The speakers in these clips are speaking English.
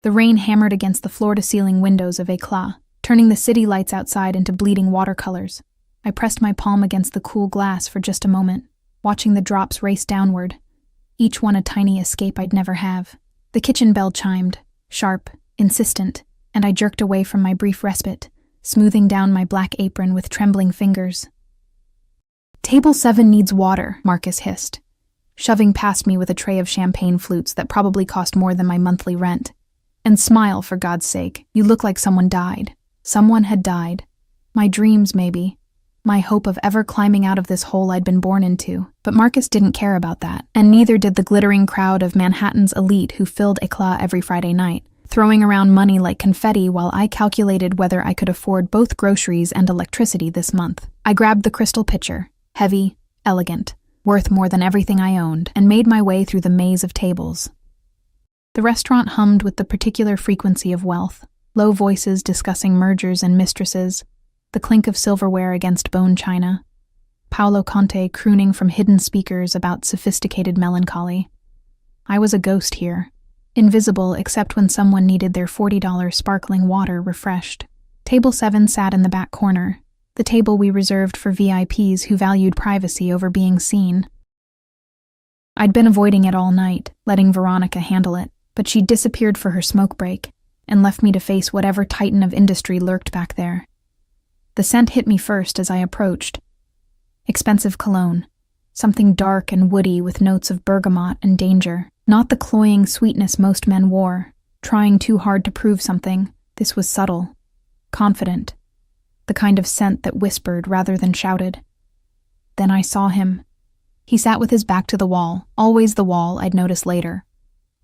The rain hammered against the floor-to-ceiling windows of Éclat, turning the city lights outside into bleeding watercolors. I pressed my palm against the cool glass for just a moment, watching the drops race downward, each one a tiny escape I'd never have. The kitchen bell chimed, sharp, insistent, and I jerked away from my brief respite, smoothing down my black apron with trembling fingers. "Table 7 needs water," Marcus hissed, shoving past me with a tray of champagne flutes that probably cost more than my monthly rent. "And smile, for God's sake. You look like someone died." Someone had died. My dreams, maybe. My hope of ever climbing out of this hole I'd been born into. But Marcus didn't care about that, and neither did the glittering crowd of Manhattan's elite who filled Éclat every Friday night, throwing around money like confetti while I calculated whether I could afford both groceries and electricity this month. I grabbed the crystal pitcher, heavy, elegant, worth more than everything I owned, and made my way through the maze of tables. The restaurant hummed with the particular frequency of wealth, low voices discussing mergers and mistresses, the clink of silverware against bone china, Paolo Conte crooning from hidden speakers about sophisticated melancholy. I was a ghost here, invisible except when someone needed their $40 sparkling water refreshed. Table 7 sat in the back corner, the table we reserved for VIPs who valued privacy over being seen. I'd been avoiding it all night, letting Veronica handle it, but she disappeared for her smoke break and left me to face whatever titan of industry lurked back there. The scent hit me first as I approached. Expensive cologne, something dark and woody with notes of bergamot and danger, not the cloying sweetness most men wore, trying too hard to prove something. This was subtle, confident, the kind of scent that whispered rather than shouted. Then I saw him. He sat with his back to the wall, always the wall I'd notice later,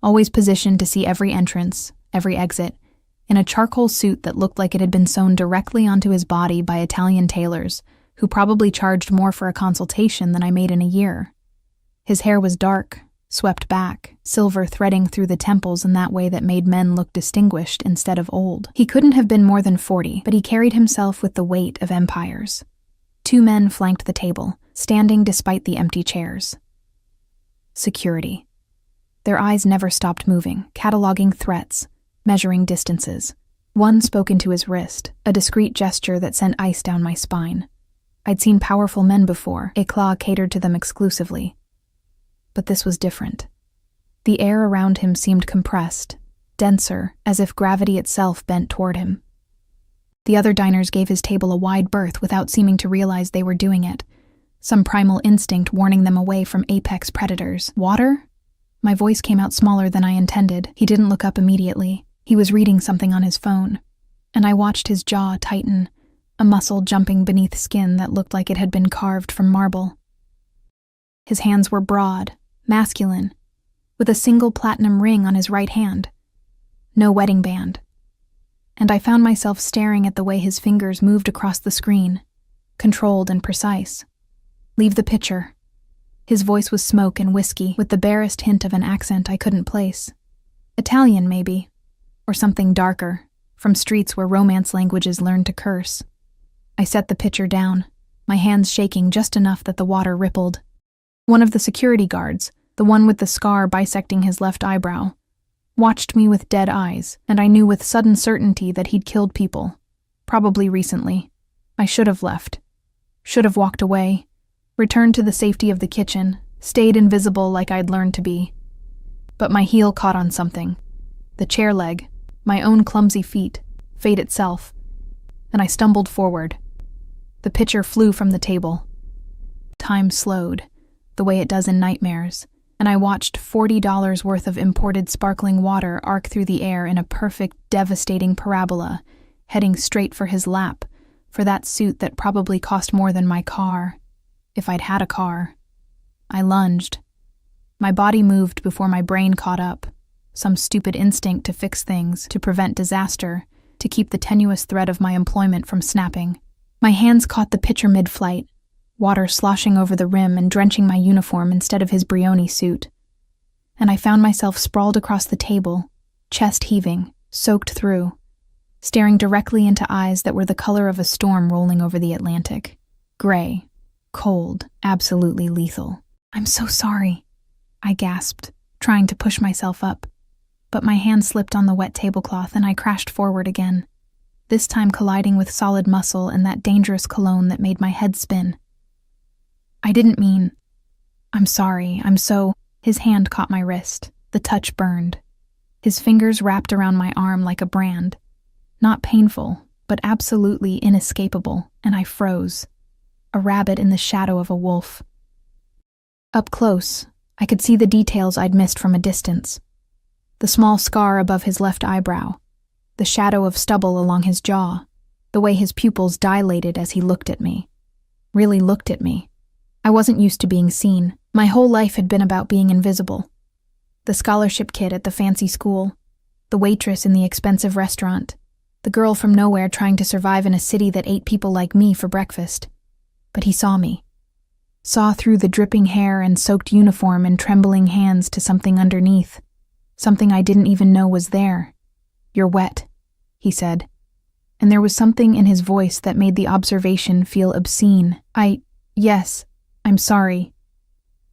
always positioned to see every entrance, every exit, in a charcoal suit that looked like it had been sewn directly onto his body by Italian tailors, who probably charged more for a consultation than I made in a year. His hair was dark, swept back, silver threading through the temples in that way that made men look distinguished instead of old. He couldn't have been more than 40, but he carried himself with the weight of empires. 2 men flanked the table, standing despite the empty chairs. Security. Their eyes never stopped moving, cataloging threats, measuring distances. One spoke into his wrist, a discreet gesture that sent ice down my spine. I'd seen powerful men before, Éclat catered to them exclusively. But this was different. The air around him seemed compressed, denser, as if gravity itself bent toward him. The other diners gave his table a wide berth without seeming to realize they were doing it, some primal instinct warning them away from apex predators. Water? My voice came out smaller than I intended. He didn't look up immediately. He was reading something on his phone, and I watched his jaw tighten, a muscle jumping beneath skin that looked like it had been carved from marble. His hands were broad, masculine, with a single platinum ring on his right hand. No wedding band. And I found myself staring at the way his fingers moved across the screen, controlled and precise. "Leave the picture." His voice was smoke and whiskey, with the barest hint of an accent I couldn't place. Italian, maybe. Or something darker, from streets where Romance languages learned to curse. I set the pitcher down, my hands shaking just enough that the water rippled. One of the security guards, the one with the scar bisecting his left eyebrow, watched me with dead eyes, and I knew with sudden certainty that he'd killed people, probably recently. I should have left. Should have walked away, returned to the safety of the kitchen, stayed invisible like I'd learned to be. But my heel caught on something. The chair leg, my own clumsy feet, fate itself, and I stumbled forward. The pitcher flew from the table. Time slowed, the way it does in nightmares, and I watched $40 worth of imported sparkling water arc through the air in a perfect, devastating parabola, heading straight for his lap, for that suit that probably cost more than my car, if I'd had a car. I lunged. My body moved before my brain caught up. Some stupid instinct to fix things, to prevent disaster, to keep the tenuous thread of my employment from snapping. My hands caught the pitcher mid-flight, water sloshing over the rim and drenching my uniform instead of his Brioni suit. And I found myself sprawled across the table, chest heaving, soaked through, staring directly into eyes that were the color of a storm rolling over the Atlantic. Gray, cold, absolutely lethal. "I'm so sorry," I gasped, trying to push myself up. but my hand slipped on the wet tablecloth and I crashed forward again, this time colliding with solid muscle and that dangerous cologne that made my head spin. I didn't mean... I'm sorry, His hand caught my wrist. The touch burned. His fingers wrapped around my arm like a brand. Not painful, but absolutely inescapable, and I froze. A rabbit in the shadow of a wolf. Up close, I could see the details I'd missed from a distance. The small scar above his left eyebrow, the shadow of stubble along his jaw, the way his pupils dilated as he looked at me. Really looked at me. I wasn't used to being seen. My whole life had been about being invisible. The scholarship kid at the fancy school, the waitress in the expensive restaurant, the girl from nowhere trying to survive in a city that ate people like me for breakfast. But he saw me. Saw through the dripping hair and soaked uniform and trembling hands to something underneath. Something I didn't even know was there. "You're wet," he said. And there was something in his voice that made the observation feel obscene. Yes, I'm sorry.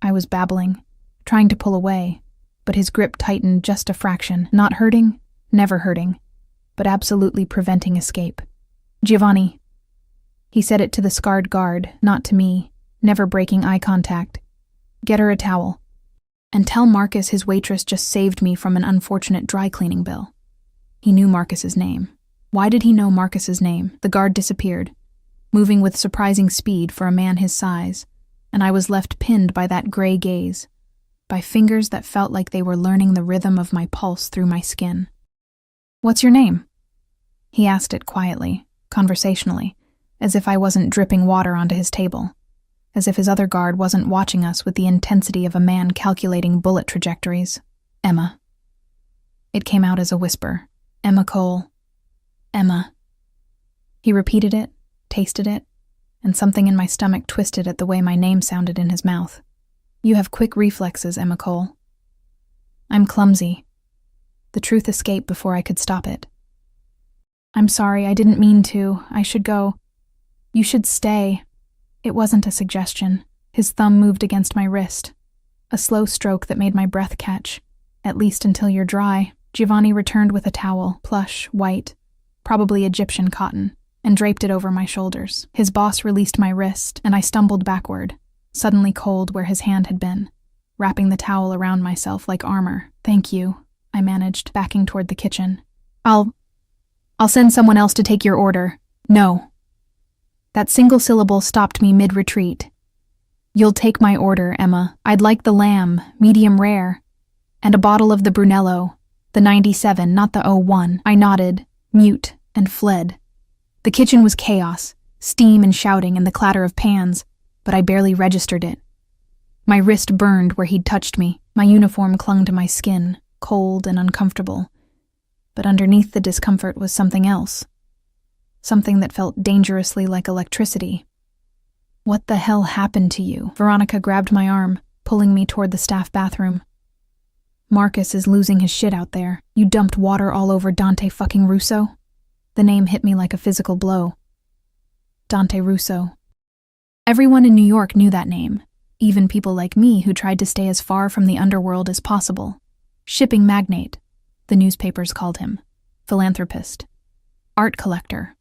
I was babbling, trying to pull away, but his grip tightened just a fraction. Not hurting, never hurting, but absolutely preventing escape. "Giovanni." He said it to the scarred guard, not to me, never breaking eye contact. "Get her a towel. And tell Marcus his waitress just saved me from an unfortunate dry cleaning bill." He knew Marcus's name. Why did he know Marcus's name? The guard disappeared, moving with surprising speed for a man his size, and I was left pinned by that gray gaze, by fingers that felt like they were learning the rhythm of my pulse through my skin. "What's your name?" He asked it quietly, conversationally, as if I wasn't dripping water onto his table, as if his other guard wasn't watching us with the intensity of a man calculating bullet trajectories. "Emma." It came out as a whisper. "Emma Cole. Emma." He repeated it, tasted it, and something in my stomach twisted at the way my name sounded in his mouth. "You have quick reflexes, Emma Cole." "I'm clumsy." The truth escaped before I could stop it. "I'm sorry, I didn't mean to. I should go." "You should stay." It wasn't a suggestion. His thumb moved against my wrist. A slow stroke that made my breath catch. "At least until you're dry." Giovanni returned with a towel, plush, white, probably Egyptian cotton, and draped it over my shoulders. His boss released my wrist, and I stumbled backward, suddenly cold where his hand had been, wrapping the towel around myself like armor. "Thank you," I managed, backing toward the kitchen. I'll send someone else to take your order." "No." That single syllable stopped me mid-retreat. "You'll take my order, Emma. I'd like the lamb, medium rare, and a bottle of the Brunello, the 97, not the 01. I nodded, mute, and fled. The kitchen was chaos, steam and shouting and the clatter of pans, but I barely registered it. My wrist burned where he'd touched me. My uniform clung to my skin, cold and uncomfortable. But underneath the discomfort was something else. Something that felt dangerously like electricity. "What the hell happened to you?" Veronica grabbed my arm, pulling me toward the staff bathroom. "Marcus is losing his shit out there. You dumped water all over Dante fucking Russo?" The name hit me like a physical blow. Dante Russo. Everyone in New York knew that name, even people like me who tried to stay as far from the underworld as possible. Shipping magnate, the newspapers called him. Philanthropist. Art collector.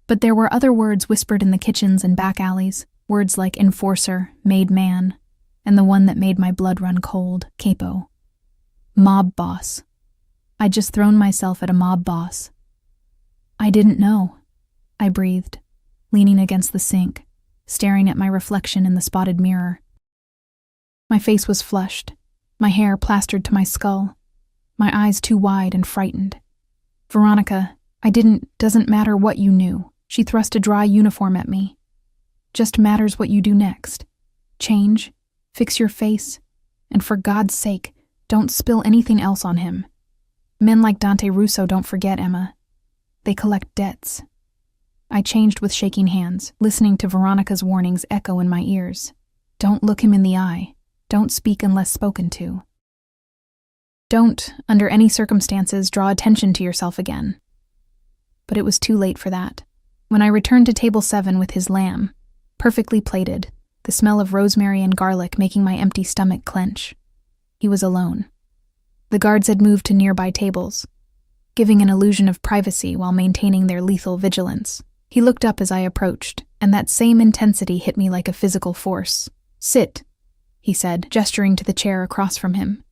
But there were other words whispered in the kitchens and back alleys, words like enforcer, made man, and the one that made my blood run cold, capo. Mob boss. I'd just thrown myself at a mob boss. "I didn't know," I breathed, leaning against the sink, staring at my reflection in the spotted mirror. My face was flushed, my hair plastered to my skull, my eyes too wide and frightened. "Veronica, doesn't matter what you knew." She thrust a dry uniform at me. "Just matters what you do next. Change, fix your face, and for God's sake, don't spill anything else on him. Men like Dante Russo don't forget, Emma. They collect debts." I changed with shaking hands, listening to Veronica's warnings echo in my ears. Don't look him in the eye. Don't speak unless spoken to. Don't, under any circumstances, draw attention to yourself again. But it was too late for that. When I returned to table 7 with his lamb, perfectly plated, the smell of rosemary and garlic making my empty stomach clench, he was alone. The guards had moved to nearby tables, giving an illusion of privacy while maintaining their lethal vigilance. He looked up as I approached, and that same intensity hit me like a physical force. "Sit," he said, gesturing to the chair across from him.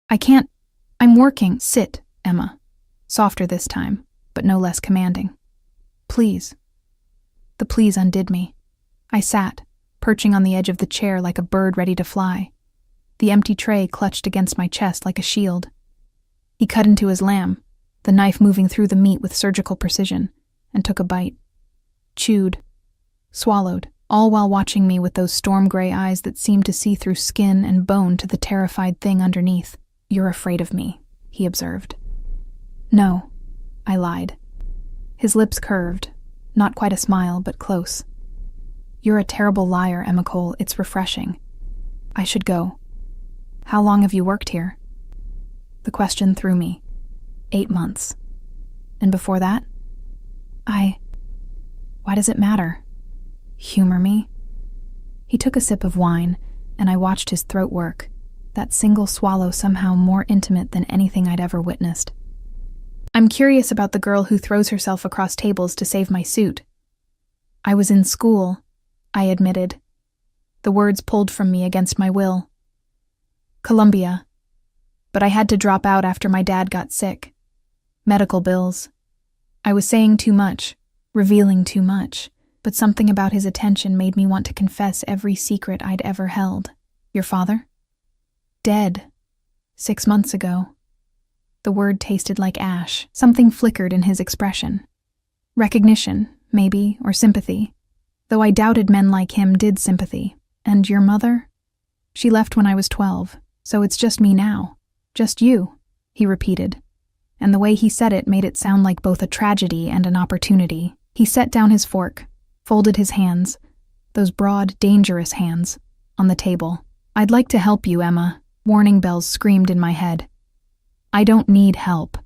"I can't. I'm working." "Sit, Emma." Softer this time, but no less commanding. "Please." The please undid me. I sat, perching on the edge of the chair like a bird ready to fly. The empty tray clutched against my chest like a shield. He cut into his lamb, the knife moving through the meat with surgical precision, and took a bite. Chewed. Swallowed, all while watching me with those storm-gray eyes that seemed to see through skin and bone to the terrified thing underneath. "You're afraid of me," he observed. "No," I lied. His lips curved, not quite a smile, but close. "You're a terrible liar, Emma Cole. It's refreshing. I should go. How long have you worked here?" The question threw me. 8 months. And before that? Why does it matter? Humor me? He took a sip of wine, and I watched his throat work, that single swallow somehow more intimate than anything I'd ever witnessed. "I'm curious about the girl who throws herself across tables to save my suit." "I was in school," I admitted. The words pulled from me against my will. "Columbia. But I had to drop out after my dad got sick. Medical bills. I was saying too much, revealing too much, but something about his attention made me want to confess every secret I'd ever held." "Your father?" "Dead. 6 months ago." The word tasted like ash. Something flickered in his expression. Recognition, maybe, or sympathy. Though I doubted men like him did sympathy. "And your mother?" "She left when I was 12, so it's just me now. Just you," he repeated. And the way he said it made it sound like both a tragedy and an opportunity. He set down his fork, folded his hands, those broad, dangerous hands, on the table. "I'd like to help you, Emma," warning bells screamed in my head. "I don't need help.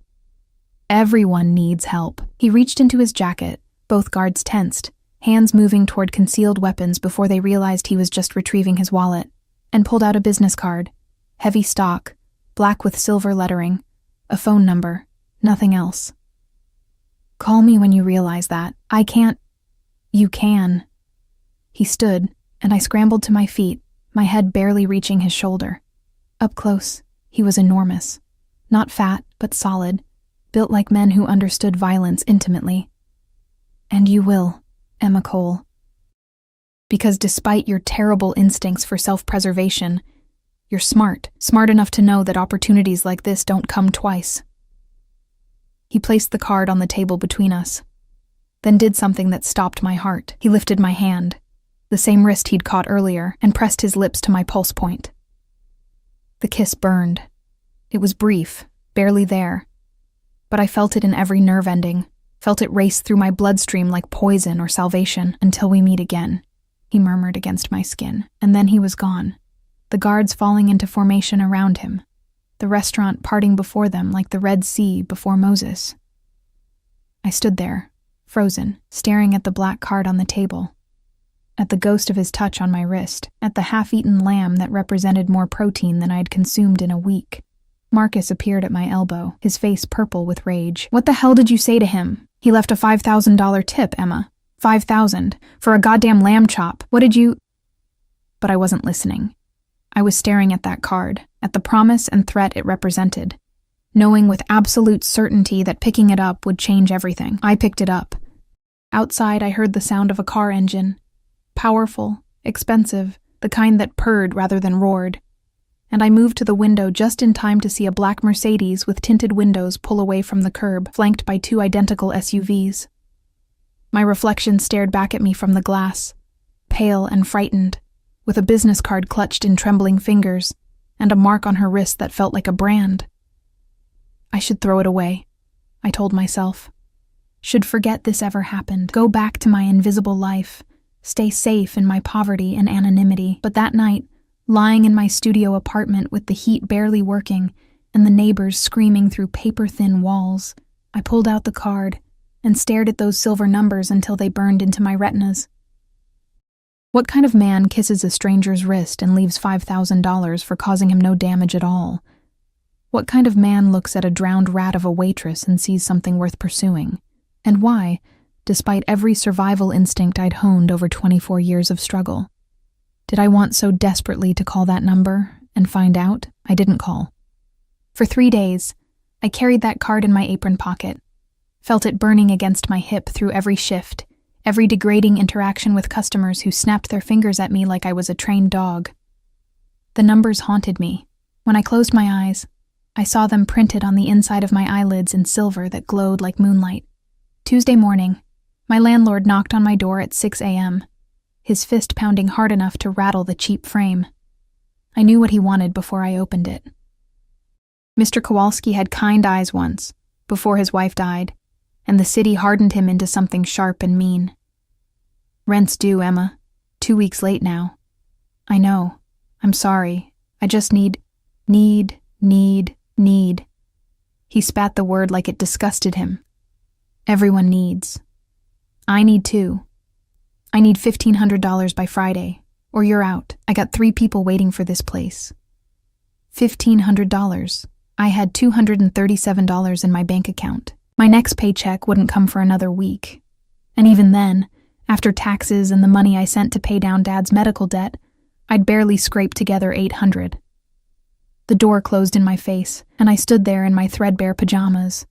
Everyone needs help." He reached into his jacket, both guards tensed, hands moving toward concealed weapons before they realized he was just retrieving his wallet, and pulled out a business card, heavy stock, black with silver lettering, a phone number, nothing else. "Call me when you realize that. I can't." "You can." He stood, and I scrambled to my feet, my head barely reaching his shoulder. Up close, he was enormous. Not fat, but solid, built like men who understood violence intimately. "And you will, Emma Cole. Because despite your terrible instincts for self-preservation, you're smart enough to know that opportunities like this don't come twice." He placed the card on the table between us, then did something that stopped my heart. He lifted my hand, the same wrist he'd caught earlier, and pressed his lips to my pulse point. The kiss burned. It was brief, barely there, but I felt it in every nerve ending, felt it race through my bloodstream like poison or salvation. "Until we meet again," he murmured against my skin, and then he was gone. The guards falling into formation around him, the restaurant parting before them like the Red Sea before Moses. I stood there, frozen, staring at the black card on the table, at the ghost of his touch on my wrist, at the half-eaten lamb that represented more protein than I had consumed in a week. Marcus appeared at my elbow, his face purple with rage. "What the hell did you say to him? He left a $5,000 tip, Emma. 5,000 for a goddamn lamb chop. What did you—" But I wasn't listening. I was staring at that card, at the promise and threat it represented, knowing with absolute certainty that picking it up would change everything. I picked it up. Outside, I heard the sound of a car engine. Powerful, expensive, the kind that purred rather than roared. And I moved to the window just in time to see a black Mercedes with tinted windows pull away from the curb, flanked by 2 identical SUVs. My reflection stared back at me from the glass, pale and frightened, with a business card clutched in trembling fingers, and a mark on her wrist that felt like a brand. I should throw it away, I told myself. Should forget this ever happened, go back to my invisible life, stay safe in my poverty and anonymity. But that night, lying in my studio apartment with the heat barely working and the neighbors screaming through paper-thin walls, I pulled out the card and stared at those silver numbers until they burned into my retinas. What kind of man kisses a stranger's wrist and leaves $5,000 for causing him no damage at all? What kind of man looks at a drowned rat of a waitress and sees something worth pursuing? And why, despite every survival instinct I'd honed over 24 years of struggle? Did I want so desperately to call that number and find out? I didn't call. For 3 days, I carried that card in my apron pocket, felt it burning against my hip through every shift, every degrading interaction with customers who snapped their fingers at me like I was a trained dog. The numbers haunted me. When I closed my eyes, I saw them printed on the inside of my eyelids in silver that glowed like moonlight. Tuesday morning, my landlord knocked on my door at 6 a.m., his fist pounding hard enough to rattle the cheap frame. I knew what he wanted before I opened it. Mr. Kowalski had kind eyes once, before his wife died, and the city hardened him into something sharp and mean. Rent's due, Emma. 2 weeks late now. I know. I'm sorry. I just need. He spat the word like it disgusted him. Everyone needs. I need too. I need $1,500 by Friday, or you're out. I got 3 people waiting for this place. $1,500. I had $237 in my bank account. My next paycheck wouldn't come for another week. And even then, after taxes and the money I sent to pay down Dad's medical debt, I'd barely scraped together $800. The door closed in my face, and I stood there in my threadbare pajamas,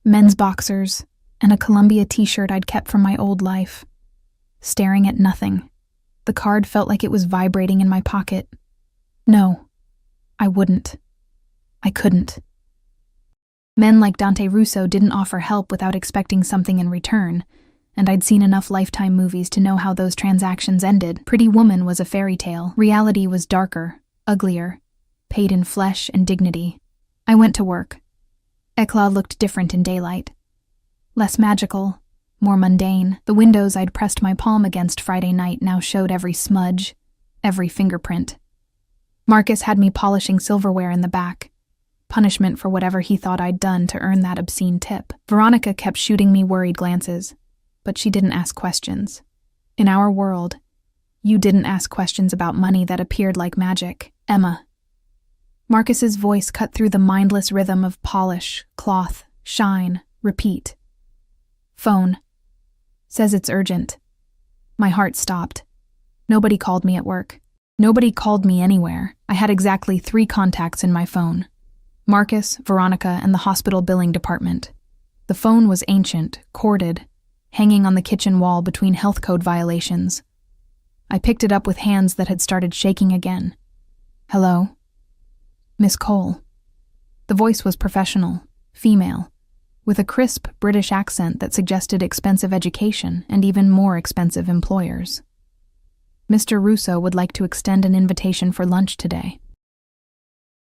men's boxers, and a Columbia t-shirt I'd kept from my old life, staring at nothing. The card felt like it was vibrating in my pocket. No, I wouldn't. I couldn't. Men like Dante Russo didn't offer help without expecting something in return, and I'd seen enough Lifetime movies to know how those transactions ended. Pretty Woman was a fairy tale. Reality was darker, uglier, paid in flesh and dignity. I went to work. Eclat looked different in daylight. Less magical, more mundane. The windows I'd pressed my palm against Friday night now showed every smudge, every fingerprint. Marcus had me polishing silverware in the back, punishment for whatever he thought I'd done to earn that obscene tip. Veronica kept shooting me worried glances, but she didn't ask questions. In our world, you didn't ask questions about money that appeared like magic. Emma. Marcus's voice cut through the mindless rhythm of polish, cloth, shine, repeat. Phone. Says it's urgent. My heart stopped. Nobody called me at work. Nobody called me anywhere. I had exactly 3 contacts in my phone. Marcus, Veronica, and the hospital billing department. The phone was ancient, corded, hanging on the kitchen wall between health code violations. I picked it up with hands that had started shaking again. Hello? Miss Cole. The voice was professional, female, with a crisp British accent that suggested expensive education and even more expensive employers. Mr. Russo would like to extend an invitation for lunch today.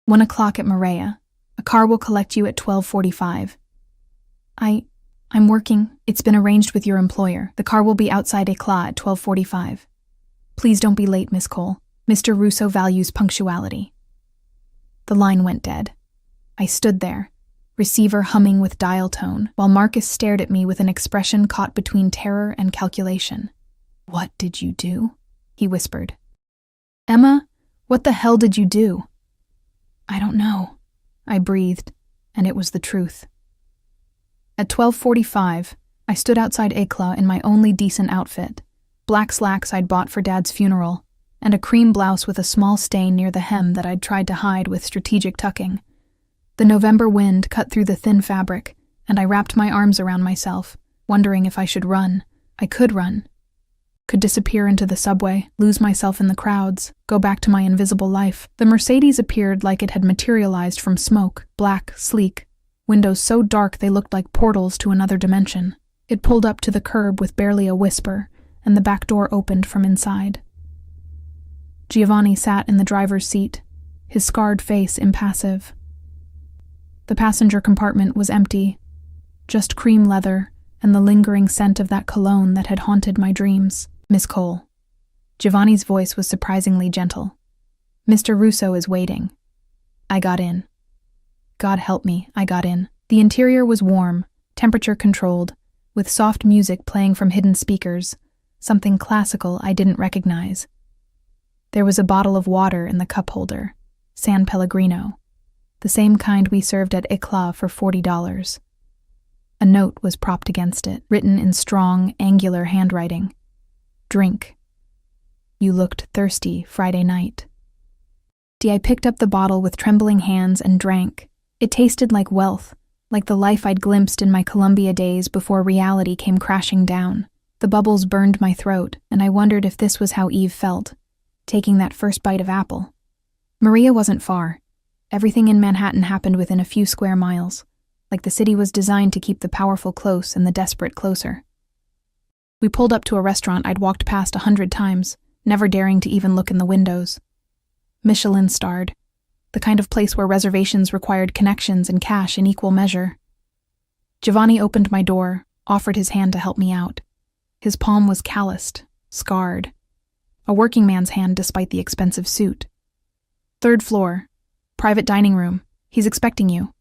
1 o'clock at Maria. A car will collect you at 12:45. I'm working. It's been arranged with your employer. The car will be outside Eclat at 12:45. Please don't be late, Miss Cole. Mr. Russo values punctuality. The line went dead. I stood there, receiver humming with dial tone, while Marcus stared at me with an expression caught between terror and calculation. What did you do? He whispered. Emma, what the hell did you do? I don't know. I breathed, and it was the truth. At 12:45, I stood outside Eclat in my only decent outfit, black slacks I'd bought for Dad's funeral, and a cream blouse with a small stain near the hem that I'd tried to hide with strategic tucking. The November wind cut through the thin fabric, and I wrapped my arms around myself, wondering if I should run. I could run. Could disappear into the subway, lose myself in the crowds, go back to my invisible life. The Mercedes appeared like it had materialized from smoke, black, sleek, windows so dark they looked like portals to another dimension. It pulled up to the curb with barely a whisper, and the back door opened from inside. Giovanni sat in the driver's seat, his scarred face impassive. The passenger compartment was empty, just cream leather and the lingering scent of that cologne that had haunted my dreams. Miss Cole. Giovanni's voice was surprisingly gentle. Mr. Russo is waiting. I got in. God help me, I got in. The interior was warm, temperature controlled, with soft music playing from hidden speakers, something classical I didn't recognize. There was a bottle of water in the cup holder, San Pellegrino. the same kind we served at Eclat for $40. A note was propped against it, written in strong, angular handwriting. Drink. You looked thirsty Friday night. I picked up the bottle with trembling hands and drank. It tasted like wealth, like the life I'd glimpsed in my Columbia days before reality came crashing down. The bubbles burned my throat, and I wondered if this was how Eve felt, taking that first bite of apple. Maria wasn't far. Everything in Manhattan happened within a few square miles, like the city was designed to keep the powerful close and the desperate closer. We pulled up to a restaurant I'd walked past 100 times, never daring to even look in the windows. Michelin-starred, the kind of place where reservations required connections and cash in equal measure. Giovanni opened my door, offered his hand to help me out. His palm was calloused, scarred. A working man's hand despite the expensive suit. 3rd floor, private dining room. He's expecting you.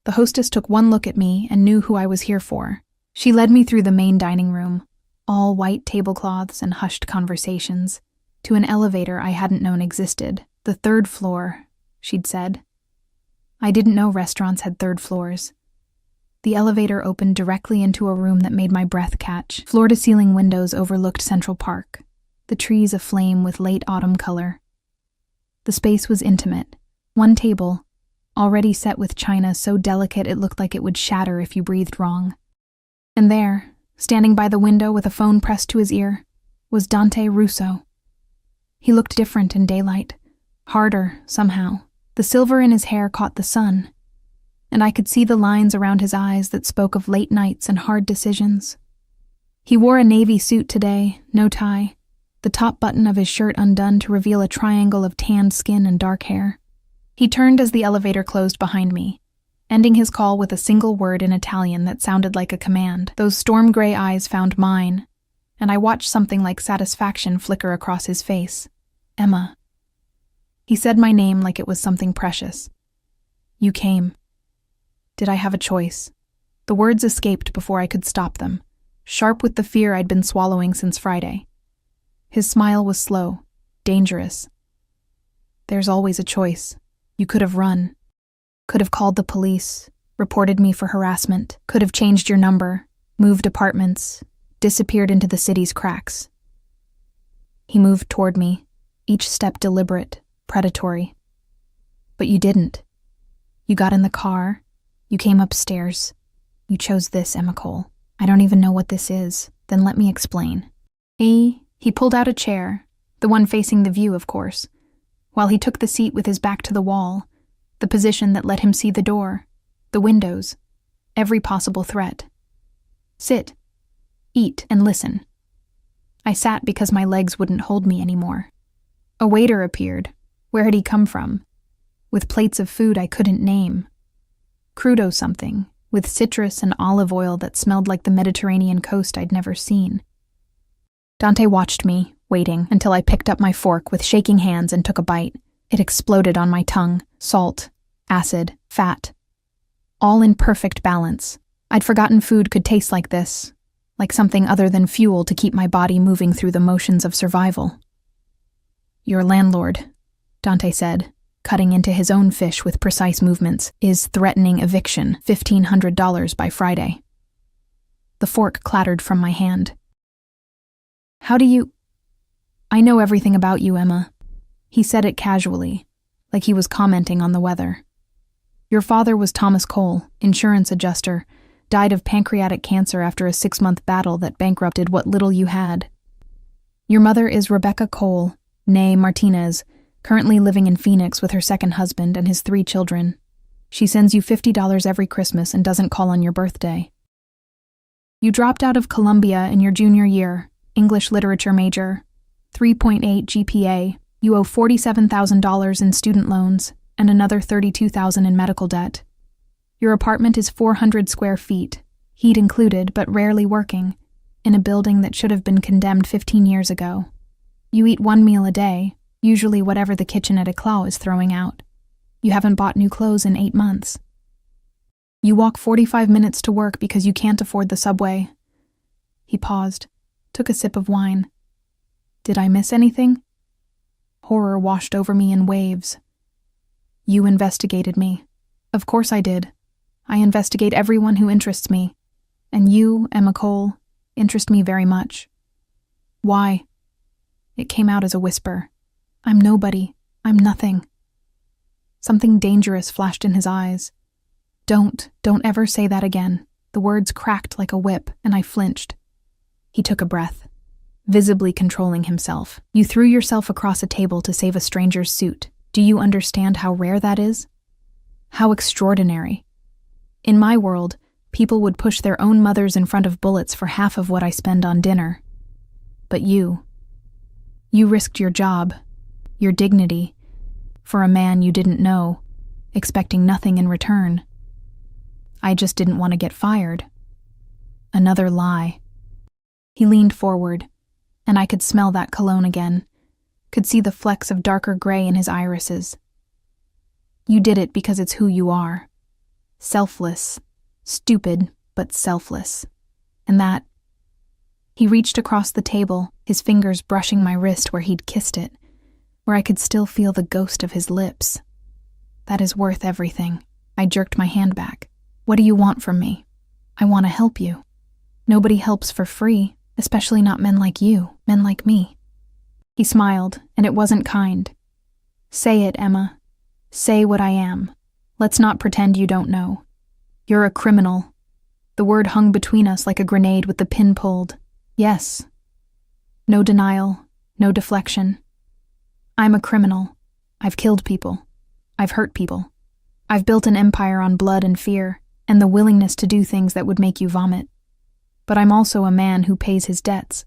The hostess took one look at me and knew who I was here for. She led me through the main dining room, all white tablecloths and hushed conversations, to an elevator I hadn't known existed. The 3rd floor, she'd said. I didn't know restaurants had 3rd floors. The elevator opened directly into a room that made my breath catch. Floor-to-ceiling windows overlooked Central Park, the trees aflame with late autumn color. The space was intimate. One table, already set with china so delicate it looked like it would shatter if you breathed wrong. And there, standing by the window with a phone pressed to his ear, was Dante Russo. He looked different in daylight, harder somehow. The silver in his hair caught the sun, and I could see the lines around his eyes that spoke of late nights and hard decisions. He wore a navy suit today, no tie, the top button of his shirt undone to reveal a triangle of tanned skin and dark hair. He turned as the elevator closed behind me, ending his call with a single word in Italian that sounded like a command. Those storm-gray eyes found mine, and I watched something like satisfaction flicker across his face. Emma. He said my name like it was something precious. You came. Did I have a choice? The words escaped before I could stop them, sharp with the fear I'd been swallowing since Friday. His smile was slow, dangerous. There's always a choice. You could have run. Could have called the police, reported me for harassment, could have changed your number, moved apartments, disappeared into the city's cracks. He moved toward me, each step deliberate, predatory. But you didn't. You got in the car. You came upstairs. You chose this, Emma Cole. I don't even know what this is. Then let me explain. He pulled out a chair, the one facing the view, of course, while he took the seat with his back to the wall, the position that let him see the door, the windows, every possible threat. Sit, eat, and listen. I sat because my legs wouldn't hold me anymore. A waiter appeared. Where had he come from? With plates of food I couldn't name. Crudo something, with citrus and olive oil that smelled like the Mediterranean coast I'd never seen. Dante watched me, waiting, until I picked up my fork with shaking hands and took a bite. It exploded on my tongue, salt, acid, fat. All in perfect balance. I'd forgotten food could taste like this, like something other than fuel to keep my body moving through the motions of survival. Your landlord, Dante said, cutting into his own fish with precise movements, is threatening eviction, $1,500 by Friday. The fork clattered from my hand. How do you... I know everything about you, Emma. He said it casually, like he was commenting on the weather. Your father was Thomas Cole, insurance adjuster, died of pancreatic cancer after a 6-month battle that bankrupted what little you had. Your mother is Rebecca Cole, née Martinez, currently living in Phoenix with her second husband and his 3 children. She sends you $50 every Christmas and doesn't call on your birthday. You dropped out of Columbia in your junior year, English literature major, 3.8 GPA. You owe $47,000 in student loans and another $32,000 in medical debt. Your apartment is 400 square feet, heat included but rarely working, in a building that should have been condemned 15 years ago. You eat 1 meal a day, usually whatever the kitchen at Eclat is throwing out. You haven't bought new clothes in 8 months. You walk 45 minutes to work because you can't afford the subway. He paused, took a sip of wine. Did I miss anything? Horror washed over me in waves. You investigated me. Of course I did. I investigate everyone who interests me. And you, Emma Cole, interest me very much. Why? It came out as a whisper. I'm nobody. I'm nothing. Something dangerous flashed in his eyes. Don't ever say that again. The words cracked like a whip, and I flinched. He took a breath, visibly controlling himself. You threw yourself across a table to save a stranger's suit. Do you understand how rare that is? How extraordinary. In my world, people would push their own mothers in front of bullets for half of what I spend on dinner. But you risked your job, your dignity, for a man you didn't know, expecting nothing in return. I just didn't want to get fired. Another lie. He leaned forward, and I could smell that cologne again, could see the flecks of darker gray in his irises. You did it because it's who you are. Selfless, stupid, but selfless. And that... He reached across the table, his fingers brushing my wrist where he'd kissed it, where I could still feel the ghost of his lips. That is worth everything. I jerked my hand back. What do you want from me? I want to help you. Nobody helps for free, especially not men like you, men like me. He smiled, and it wasn't kind. Say it, Emma. Say what I am. Let's not pretend you don't know. You're a criminal. The word hung between us like a grenade with the pin pulled. Yes. No denial, no deflection. I'm a criminal. I've killed people. I've hurt people. I've built an empire on blood and fear, and the willingness to do things that would make you vomit. But I'm also a man who pays his debts.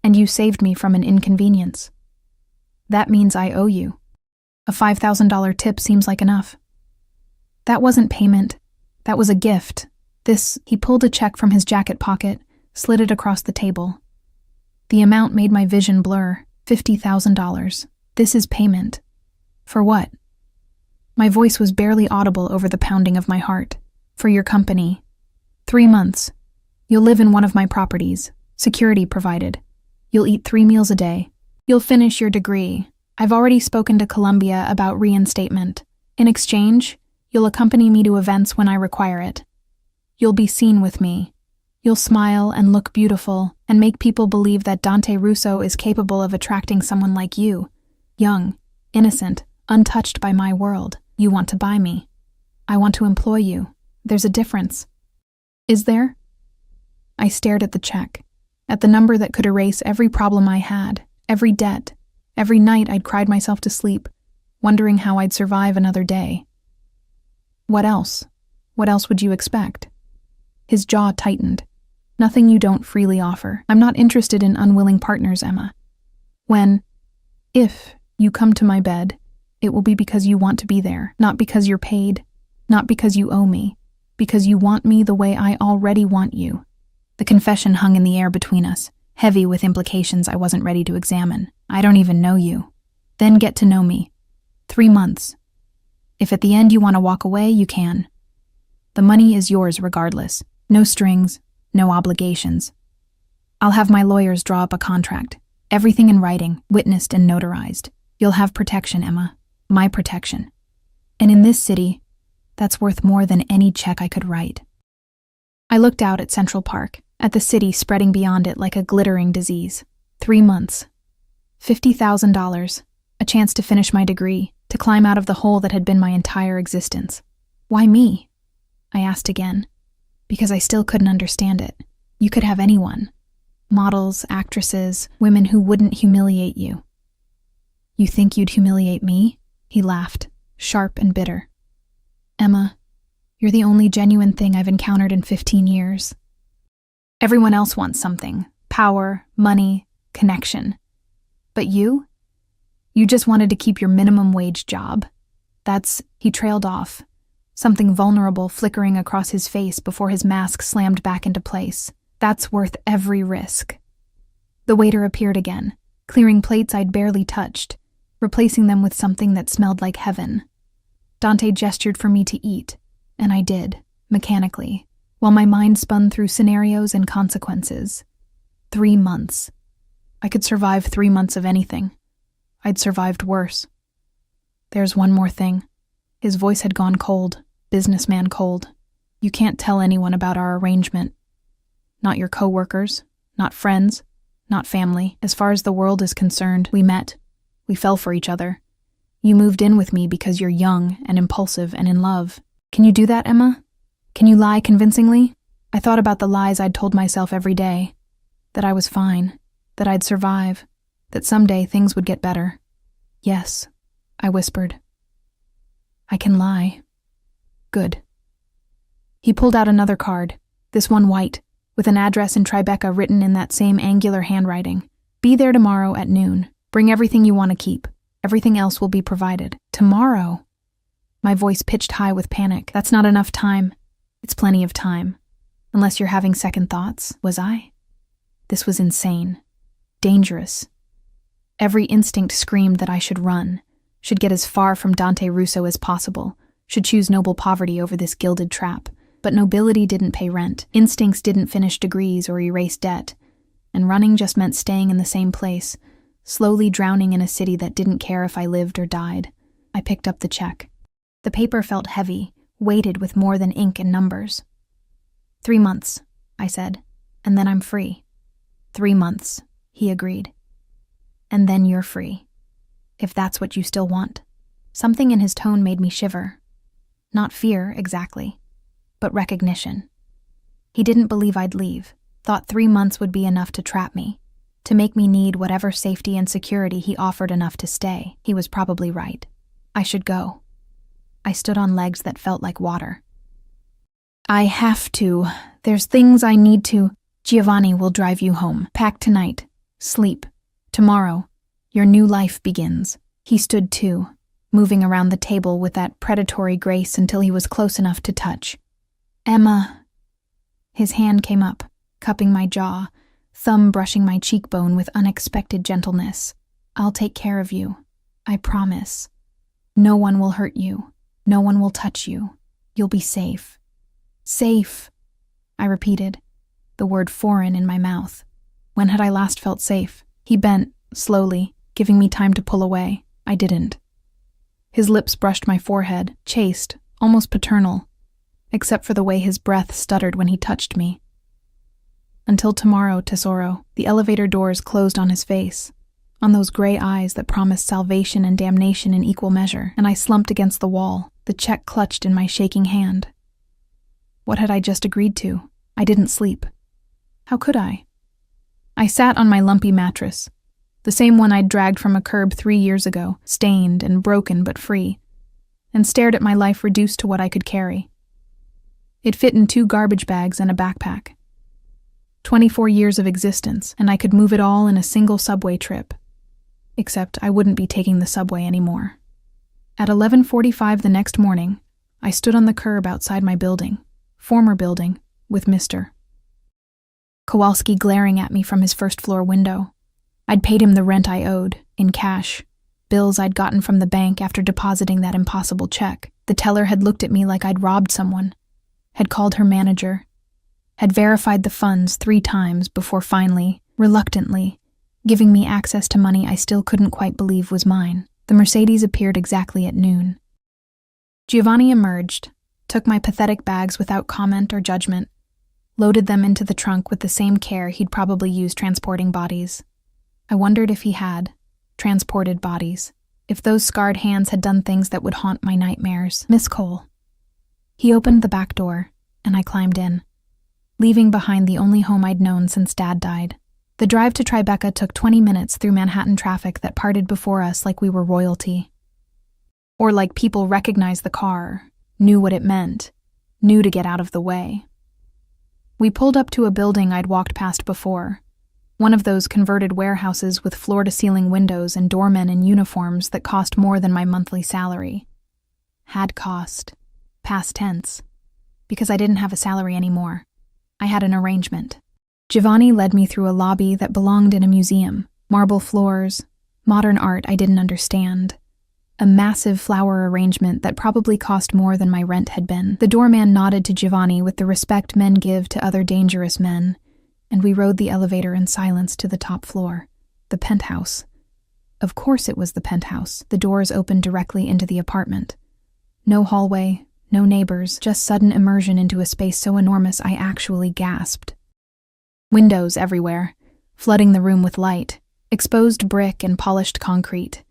And you saved me from an inconvenience. That means I owe you. A $5,000 tip seems like enough. That wasn't payment. That was a gift. He pulled a check from his jacket pocket, slid it across the table. The amount made my vision blur. $50,000. This is payment. For what? My voice was barely audible over the pounding of my heart. For your company. 3 months. You'll live in one of my properties. Security provided. You'll eat 3 meals a day. You'll finish your degree. I've already spoken to Columbia about reinstatement. In exchange, you'll accompany me to events when I require it. You'll be seen with me. You'll smile and look beautiful and make people believe that Dante Russo is capable of attracting someone like you. Young, innocent, untouched by my world. You want to buy me. I want to employ you. There's a difference. Is there? I stared at the check, at the number that could erase every problem I had, every debt. Every night I'd cried myself to sleep, wondering how I'd survive another day. What else? What else would you expect? His jaw tightened. Nothing you don't freely offer. I'm not interested in unwilling partners, Emma. If you come to my bed, it will be because you want to be there, not because you're paid, not because you owe me, because you want me the way I already want you. The confession hung in the air between us, heavy with implications I wasn't ready to examine. I don't even know you. Then get to know me. 3 months. If at the end you want to walk away, you can. The money is yours regardless. No strings, no obligations. I'll have my lawyers draw up a contract. Everything in writing, witnessed and notarized. You'll have protection, Emma. My protection. And in this city, that's worth more than any check I could write. I looked out at Central Park, at the city spreading beyond it like a glittering disease. 3 months. $50,000. A chance to finish my degree, to climb out of the hole that had been my entire existence. Why me? I asked again, because I still couldn't understand it. You could have anyone. Models, actresses, women who wouldn't humiliate you. You think you'd humiliate me? He laughed, sharp and bitter. Emma, you're the only genuine thing I've encountered in 15 years. Everyone else wants something. Power, money, connection. But you? You just wanted to keep your minimum wage job. He trailed off, something vulnerable flickering across his face before his mask slammed back into place. That's worth every risk. The waiter appeared again, clearing plates I'd barely touched, replacing them with something that smelled like heaven. Dante gestured for me to eat, and I did, mechanically, while my mind spun through scenarios and consequences. 3 months. I could survive 3 months of anything. I'd survived worse. There's one more thing. His voice had gone cold, businessman cold. You can't tell anyone about our arrangement. Not your coworkers, not friends, not family. As far as the world is concerned, we met. We fell for each other. You moved in with me because you're young and impulsive and in love. Can you do that, Emma? Can you lie convincingly? I thought about the lies I'd told myself every day. That I was fine, that I'd survive, that someday things would get better. Yes, I whispered. I can lie. Good. He pulled out another card, this one white, with an address in Tribeca written in that same angular handwriting. Be there tomorrow at noon. Bring everything you want to keep. Everything else will be provided. Tomorrow? My voice pitched high with panic. That's not enough time. It's plenty of time. Unless you're having second thoughts, was I? This was insane. Dangerous. Every instinct screamed that I should run, should get as far from Dante Russo as possible, should choose noble poverty over this gilded trap. But nobility didn't pay rent. Instincts didn't finish degrees or erase debt. And running just meant staying in the same place, slowly drowning in a city that didn't care if I lived or died. I picked up the check. The paper felt heavy, weighted with more than ink and numbers. 3 months, I said, and then I'm free. 3 months, he agreed. And then you're free. If that's what you still want. Something in his tone made me shiver. Not fear, exactly, but recognition. He didn't believe I'd leave, thought 3 months would be enough to trap me, to make me need whatever safety and security he offered enough to stay. He was probably right. I should go. I stood on legs that felt like water. I have to. There's things I need to. Giovanni will drive you home. Pack tonight. Sleep. Tomorrow, your new life begins. He stood too, moving around the table with that predatory grace until he was close enough to touch. Emma. His hand came up, cupping my jaw, thumb brushing my cheekbone with unexpected gentleness. I'll take care of you. I promise. No one will hurt you. No one will touch you. You'll be safe. Safe, I repeated, the word foreign in my mouth. When had I last felt safe? He bent, slowly, giving me time to pull away. I didn't. His lips brushed my forehead, chaste, almost paternal, except for the way his breath stuttered when he touched me. Until tomorrow, Tesoro. The elevator doors closed on his face, on those gray eyes that promised salvation and damnation in equal measure, and I slumped against the wall, the check clutched in my shaking hand. What had I just agreed to? I didn't sleep. How could I? I sat on my lumpy mattress, the same one I'd dragged from a curb 3 years ago, stained and broken but free, and stared at my life reduced to what I could carry. It fit in 2 garbage bags and a backpack. 24 years of existence, and I could move it all in a single subway trip. Except I wouldn't be taking the subway anymore. At 11:45 the next morning, I stood on the curb outside my building, former building, with Mr. Kowalski glaring at me from his first-floor window. I'd paid him the rent I owed, in cash, bills I'd gotten from the bank after depositing that impossible check. The teller had looked at me like I'd robbed someone, had called her manager, had verified the funds 3 times before finally, reluctantly, giving me access to money I still couldn't quite believe was mine. The Mercedes appeared exactly at noon. Giovanni emerged, took my pathetic bags without comment or judgment, loaded them into the trunk with the same care he'd probably used transporting bodies. I wondered if he had transported bodies, if those scarred hands had done things that would haunt my nightmares. Miss Cole. He opened the back door, and I climbed in, leaving behind the only home I'd known since Dad died. The drive to Tribeca took 20 minutes through Manhattan traffic that parted before us like we were royalty. Or like people recognized the car, knew what it meant, knew to get out of the way. We pulled up to a building I'd walked past before, one of those converted warehouses with floor-to-ceiling windows and doormen in uniforms that cost more than my monthly salary. Had cost. Past tense. Because I didn't have a salary anymore. I had an arrangement. Giovanni led me through a lobby that belonged in a museum. Marble floors, modern art I didn't understand. A massive flower arrangement that probably cost more than my rent had been. The doorman nodded to Giovanni with the respect men give to other dangerous men, and we rode the elevator in silence to the top floor, the penthouse. Of course it was the penthouse. The doors opened directly into the apartment. No hallway, no neighbors, just sudden immersion into a space so enormous I actually gasped. Windows everywhere, flooding the room with light, exposed brick and polished concrete,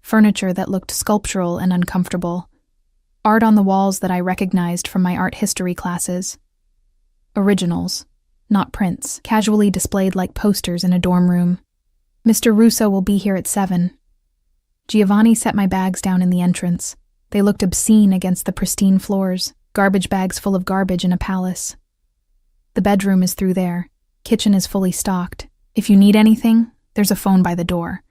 furniture that looked sculptural and uncomfortable, art on the walls that I recognized from my art history classes. Originals, not prints, casually displayed like posters in a dorm room. Mr. Russo will be here at 7. Giovanni set my bags down in the entrance. They looked obscene against the pristine floors, garbage bags full of garbage in a palace. The bedroom is through there. Kitchen is fully stocked. If you need anything, there's a phone by the door.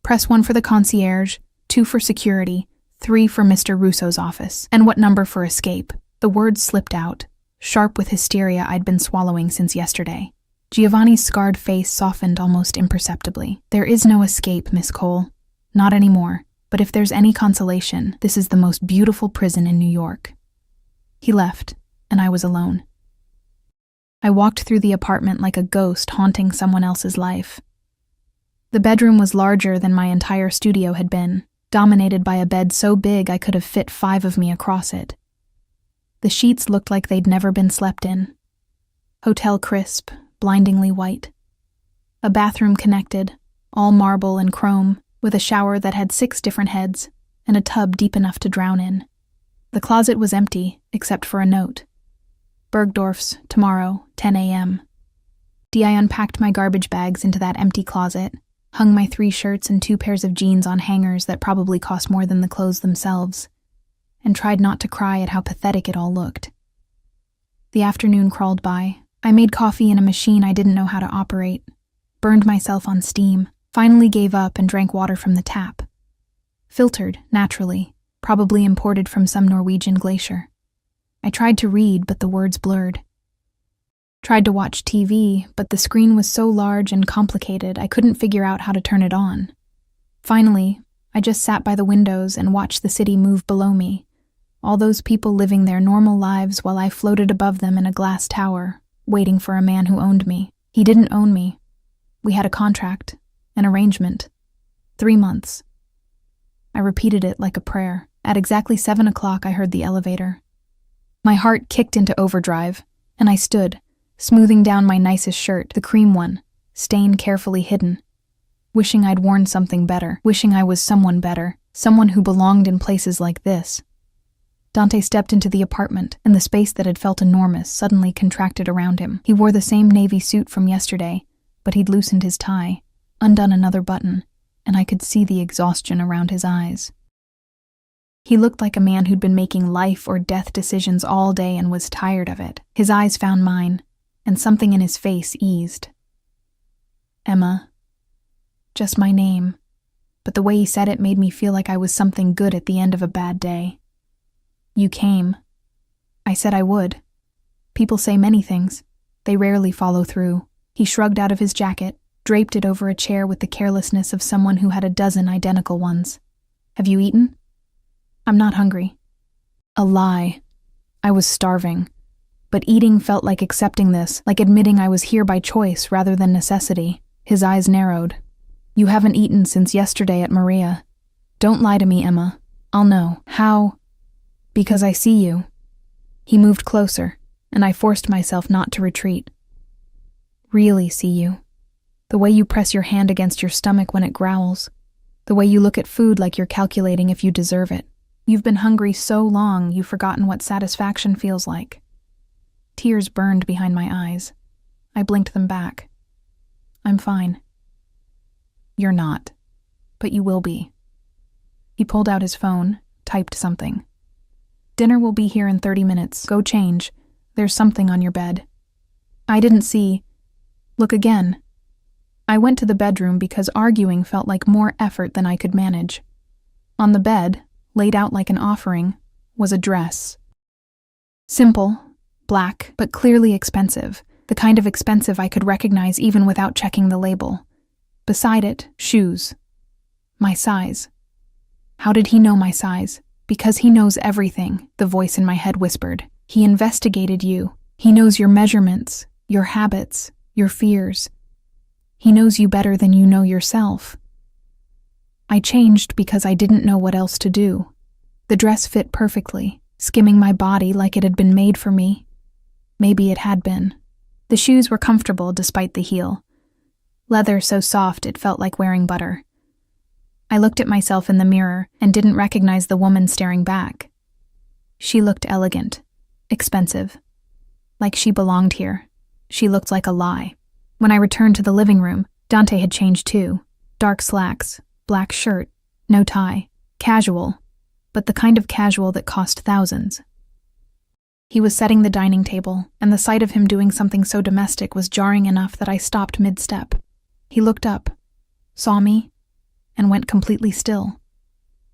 Press 1 for the concierge, 2 for security, 3 for Mr. Russo's office. And what number for escape? The words slipped out, sharp with hysteria I'd been swallowing since yesterday. Giovanni's scarred face softened almost imperceptibly. There is no escape, Miss Cole. Not anymore. But if there's any consolation, this is the most beautiful prison in New York. He left, and I was alone. I walked through the apartment like a ghost haunting someone else's life. The bedroom was larger than my entire studio had been, dominated by a bed so big I could have fit 5 of me across it. The sheets looked like they'd never been slept in. Hotel crisp, blindingly white. A bathroom connected, all marble and chrome, with a shower that had 6 different heads, and a tub deep enough to drown in. The closet was empty, except for a note. Bergdorf's, tomorrow, 10 a.m. I unpacked my garbage bags into that empty closet, hung my 3 shirts and 2 pairs of jeans on hangers that probably cost more than the clothes themselves, and tried not to cry at how pathetic it all looked. The afternoon crawled by. I made coffee in a machine I didn't know how to operate, burned myself on steam, finally gave up and drank water from the tap. Filtered, naturally, probably imported from some Norwegian glacier. I tried to read, but the words blurred. Tried to watch TV, but the screen was so large and complicated I couldn't figure out how to turn it on. Finally, I just sat by the windows and watched the city move below me, all those people living their normal lives while I floated above them in a glass tower, waiting for a man who owned me. He didn't own me. We had a contract. An arrangement. 3 months. I repeated it like a prayer. At exactly 7 o'clock, I heard the elevator. My heart kicked into overdrive, and I stood, smoothing down my nicest shirt, the cream one, stain carefully hidden, wishing I'd worn something better, wishing I was someone better, someone who belonged in places like this. Dante stepped into the apartment, and the space that had felt enormous suddenly contracted around him. He wore the same navy suit from yesterday, but he'd loosened his tie, undone another button, and I could see the exhaustion around his eyes. He looked like a man who'd been making life or death decisions all day and was tired of it. His eyes found mine, and something in his face eased. Emma. Just my name, but the way he said it made me feel like I was something good at the end of a bad day. You came. I said I would. People say many things. They rarely follow through. He shrugged out of his jacket, draped it over a chair with the carelessness of someone who had a dozen identical ones. Have you eaten? I'm not hungry. A lie. I was starving. But eating felt like accepting this, like admitting I was here by choice rather than necessity. His eyes narrowed. You haven't eaten since yesterday at Maria. Don't lie to me, Emma. I'll know. How? Because I see you. He moved closer, and I forced myself not to retreat. Really see you. The way you press your hand against your stomach when it growls. The way you look at food like you're calculating if you deserve it. You've been hungry so long you've forgotten what satisfaction feels like. Tears burned behind my eyes. I blinked them back. I'm fine. You're not. But you will be. He pulled out his phone, typed something. Dinner will be here in 30 minutes. Go change. There's something on your bed. I didn't see. Look again. I went to the bedroom because arguing felt like more effort than I could manage. On the bed, laid out like an offering, was a dress. Simple, black, but clearly expensive, the kind of expensive I could recognize even without checking the label. Beside it, shoes. My size. How did he know my size? Because he knows everything, the voice in my head whispered. He investigated you. He knows your measurements, your habits, your fears. He knows you better than you know yourself. I changed because I didn't know what else to do. The dress fit perfectly, skimming my body like it had been made for me. Maybe it had been. The shoes were comfortable despite the heel. Leather so soft it felt like wearing butter. I looked at myself in the mirror and didn't recognize the woman staring back. She looked elegant, expensive. Like she belonged here. She looked like a lie. When I returned to the living room, Dante had changed too. Dark slacks, black shirt, no tie, casual, but the kind of casual that cost thousands. He was setting the dining table, and the sight of him doing something so domestic was jarring enough that I stopped mid-step. He looked up, saw me, and went completely still.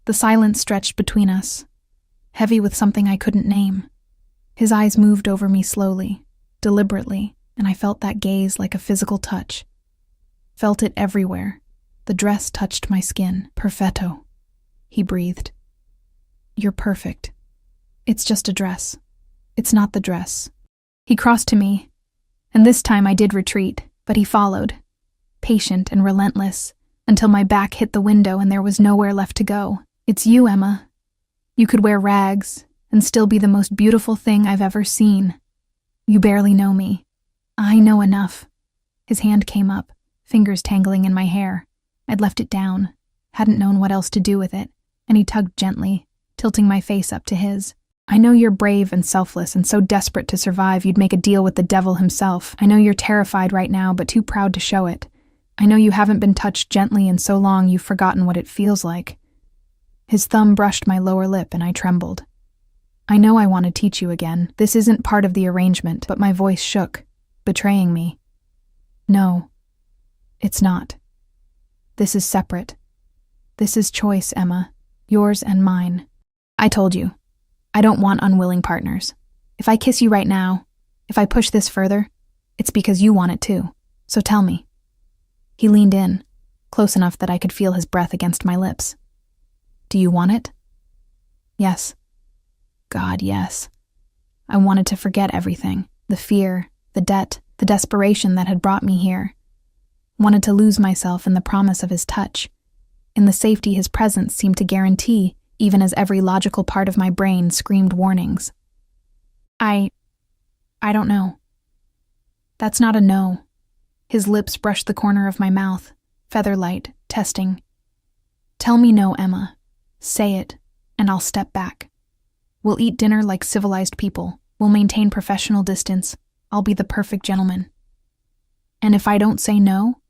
The silence stretched between us, heavy with something I couldn't name. His eyes moved over me slowly, deliberately, and I felt that gaze like a physical touch. Felt it everywhere. The dress touched my skin. Perfetto, he breathed. You're perfect. It's just a dress. It's not the dress. He crossed to me, and this time I did retreat, but he followed, patient and relentless, until my back hit the window and there was nowhere left to go. It's you, Emma. You could wear rags and still be the most beautiful thing I've ever seen. You barely know me. I know enough. His hand came up, fingers tangling in my hair. I'd left it down, hadn't known what else to do with it, and he tugged gently, tilting my face up to his. I know you're brave and selfless and so desperate to survive you'd make a deal with the devil himself. I know you're terrified right now, but too proud to show it. I know you haven't been touched gently in so long you've forgotten what it feels like. His thumb brushed my lower lip and I trembled. I know I want to teach you again. This isn't part of the arrangement, but my voice shook, betraying me. No, it's not. This is separate. This is choice, Emma. Yours and mine. I told you. I don't want unwilling partners. If I kiss you right now, if I push this further, it's because you want it too. So tell me. He leaned in, close enough that I could feel his breath against my lips. Do you want it? Yes. God, yes. I wanted to forget everything. The fear, the debt, the desperation that had brought me here. Wanted to lose myself in the promise of his touch, in the safety his presence seemed to guarantee, even as every logical part of my brain screamed warnings. I don't know. That's not a no. His lips brushed the corner of my mouth, featherlight, testing. Tell me no, Emma. Say it, and I'll step back. We'll eat dinner like civilized people. We'll maintain professional distance. I'll be the perfect gentleman. And if I don't say no,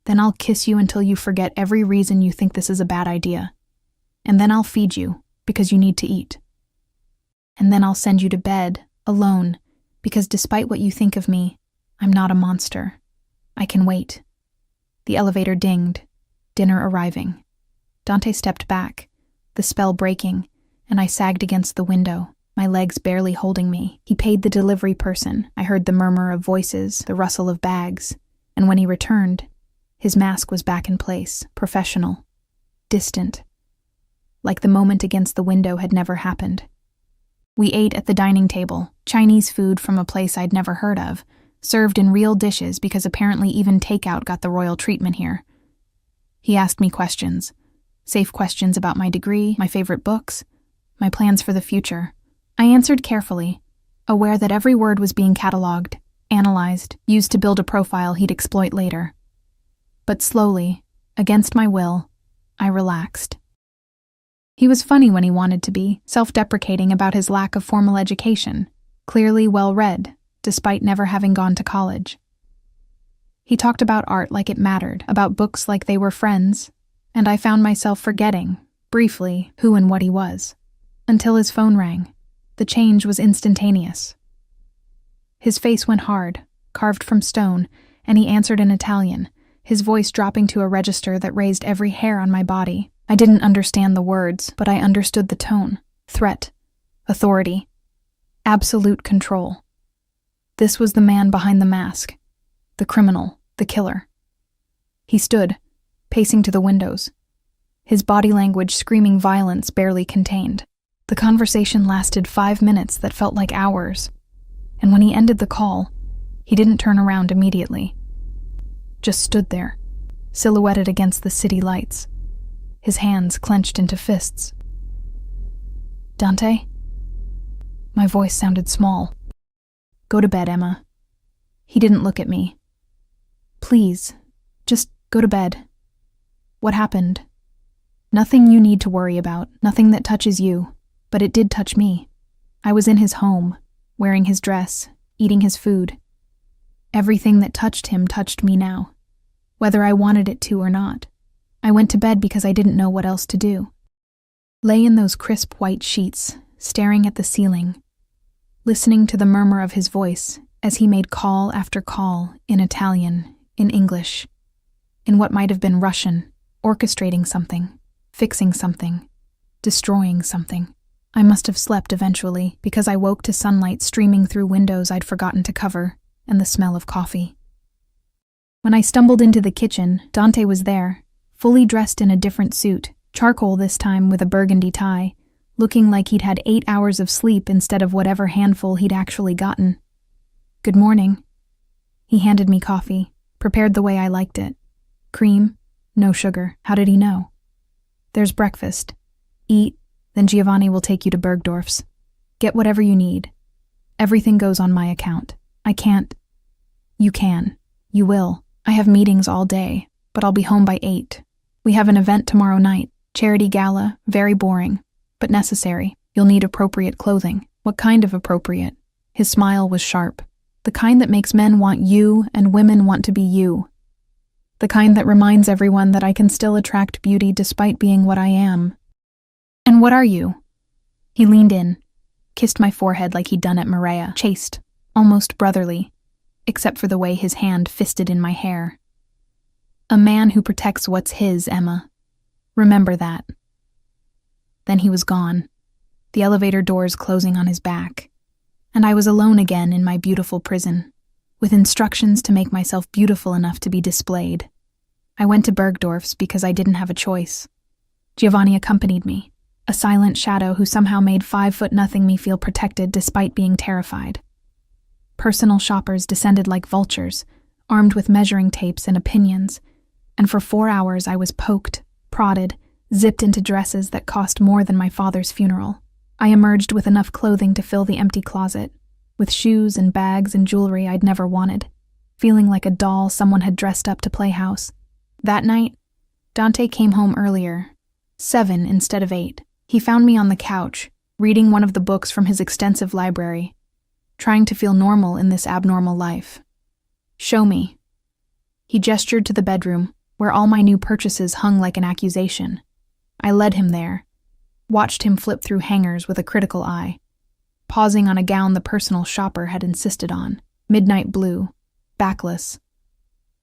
then I'll kiss you until you forget every reason you think this is a bad idea. And then I'll feed you, because you need to eat. And then I'll send you to bed, alone, because despite what you think of me, I'm not a monster. I can wait. The elevator dinged, dinner arriving. Dante stepped back, the spell breaking, and I sagged against the window, my legs barely holding me. He paid the delivery person. I heard the murmur of voices, the rustle of bags, and when he returned, his mask was back in place, professional, distant, like the moment against the window had never happened. We ate at the dining table, Chinese food from a place I'd never heard of, served in real dishes because apparently even takeout got the royal treatment here. He asked me questions, safe questions about my degree, my favorite books, my plans for the future. I answered carefully, aware that every word was being cataloged, analyzed, used to build a profile he'd exploit later. But slowly, against my will, I relaxed. He was funny when he wanted to be, self-deprecating about his lack of formal education, clearly well-read, despite never having gone to college. He talked about art like it mattered, about books like they were friends, and I found myself forgetting, briefly, who and what he was. Until his phone rang. The change was instantaneous. His face went hard, carved from stone, and he answered in Italian, his voice dropping to a register that raised every hair on my body. I didn't understand the words, but I understood the tone. Threat. Authority. Absolute control. This was the man behind the mask. The criminal. The killer. He stood, pacing to the windows. His body language screaming violence barely contained. The conversation lasted 5 minutes that felt like hours. And when he ended the call, he didn't turn around immediately. Just stood there, silhouetted against the city lights, his hands clenched into fists. Dante? My voice sounded small. Go to bed, Emma. He didn't look at me. Please, just go to bed. What happened? Nothing you need to worry about, nothing that touches you, but it did touch me. I was in his home, wearing his dress, eating his food. Everything that touched him touched me now, whether I wanted it to or not. I went to bed because I didn't know what else to do. Lay in those crisp white sheets, staring at the ceiling, listening to the murmur of his voice as he made call after call in Italian, in English, in what might have been Russian, orchestrating something, fixing something, destroying something. I must have slept eventually because I woke to sunlight streaming through windows I'd forgotten to cover and the smell of coffee. When I stumbled into the kitchen, Dante was there, fully dressed in a different suit, charcoal this time with a burgundy tie, looking like he'd had 8 hours of sleep instead of whatever handful he'd actually gotten. Good morning. He handed me coffee, prepared the way I liked it. Cream, no sugar. How did he know? There's breakfast. Eat, then Giovanni will take you to Bergdorf's. Get whatever you need. Everything goes on my account. I can't. You can. You will. I have meetings all day, but I'll be home by 8. We have an event tomorrow night. Charity gala, very boring, but necessary. You'll need appropriate clothing. What kind of appropriate? His smile was sharp. The kind that makes men want you and women want to be you. The kind that reminds everyone that I can still attract beauty despite being what I am. And what are you? He leaned in, kissed my forehead like he'd done at Maria, chaste, almost brotherly, except for the way his hand fisted in my hair. A man who protects what's his, Emma. Remember that. Then he was gone, the elevator doors closing on his back, and I was alone again in my beautiful prison, with instructions to make myself beautiful enough to be displayed. I went to Bergdorf's because I didn't have a choice. Giovanni accompanied me, a silent shadow who somehow made 5'0" me feel protected despite being terrified. Personal shoppers descended like vultures, armed with measuring tapes and opinions, and for 4 hours I was poked, prodded, zipped into dresses that cost more than my father's funeral. I emerged with enough clothing to fill the empty closet, with shoes and bags and jewelry I'd never wanted, feeling like a doll someone had dressed up to play house. That night, Dante came home earlier, 7 instead of 8. He found me on the couch, reading one of the books from his extensive library, trying to feel normal in this abnormal life. Show me. He gestured to the bedroom, where all my new purchases hung like an accusation. I led him there, watched him flip through hangers with a critical eye, pausing on a gown the personal shopper had insisted on, midnight blue, backless,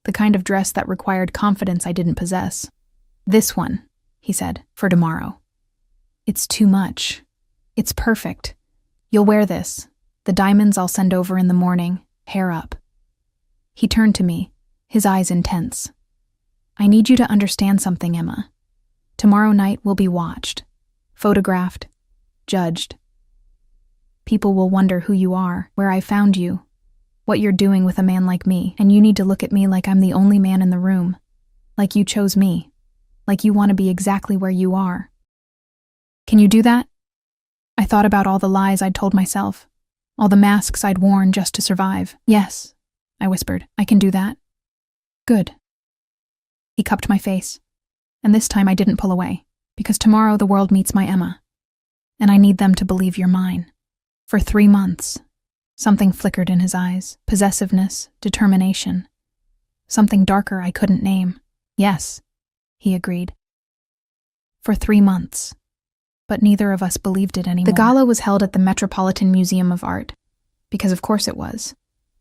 the kind of dress that required confidence I didn't possess. This one, he said, for tomorrow. It's too much. It's perfect. You'll wear this. The diamonds I'll send over in the morning, hair up. He turned to me, his eyes intense. I need you to understand something, Emma. Tomorrow night will be watched, photographed, judged. People will wonder who you are, where I found you, what you're doing with a man like me, and you need to look at me like I'm the only man in the room, like you chose me, like you want to be exactly where you are. Can you do that? I thought about all the lies I'd told myself, all the masks I'd worn just to survive. Yes, I whispered, I can do that. Good. He cupped my face, and this time I didn't pull away, because tomorrow the world meets my Emma, and I need them to believe you're mine. For 3 months, something flickered in his eyes, possessiveness, determination, something darker I couldn't name. Yes, he agreed. For 3 months. But neither of us believed it anymore. The gala was held at the Metropolitan Museum of Art, because of course it was.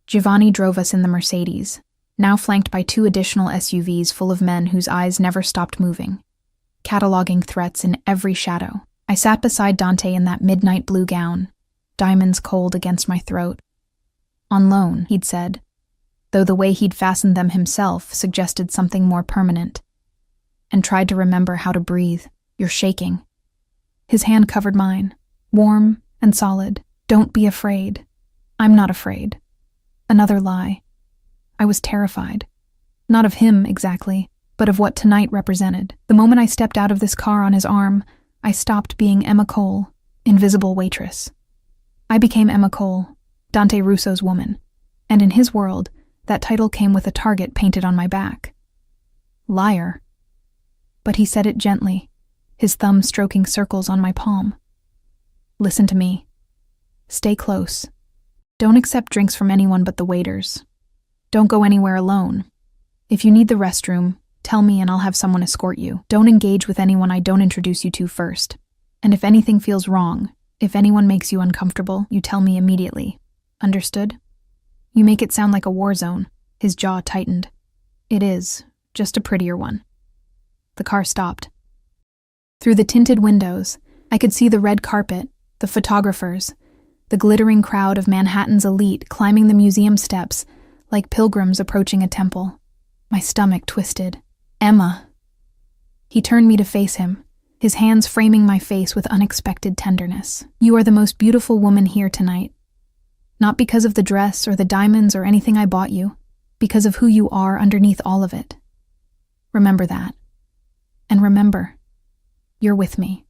Giovanni drove us in the Mercedes, now flanked by 2 additional SUVs full of men whose eyes never stopped moving, cataloging threats in every shadow. I sat beside Dante in that midnight blue gown, diamonds cold against my throat. On loan, he'd said, though the way he'd fastened them himself suggested something more permanent, and tried to remember how to breathe. You're shaking. His hand covered mine, warm and solid. Don't be afraid. I'm not afraid. Another lie. I was terrified. Not of him, exactly, but of what tonight represented. The moment I stepped out of this car on his arm, I stopped being Emma Cole, invisible waitress. I became Emma Cole, Dante Russo's woman, and in his world, that title came with a target painted on my back. Liar. But he said it gently, his thumb stroking circles on my palm. Listen to me. Stay close. Don't accept drinks from anyone but the waiters. Don't go anywhere alone. If you need the restroom, tell me and I'll have someone escort you. Don't engage with anyone I don't introduce you to first. And if anything feels wrong, if anyone makes you uncomfortable, you tell me immediately. Understood? You make it sound like a war zone. His jaw tightened. It is, just a prettier one. The car stopped. Through the tinted windows, I could see the red carpet, the photographers, the glittering crowd of Manhattan's elite climbing the museum steps like pilgrims approaching a temple. My stomach twisted. Emma. He turned me to face him, his hands framing my face with unexpected tenderness. You are the most beautiful woman here tonight. Not because of the dress or the diamonds or anything I bought you, because of who you are underneath all of it. Remember that. And remember, you're with me.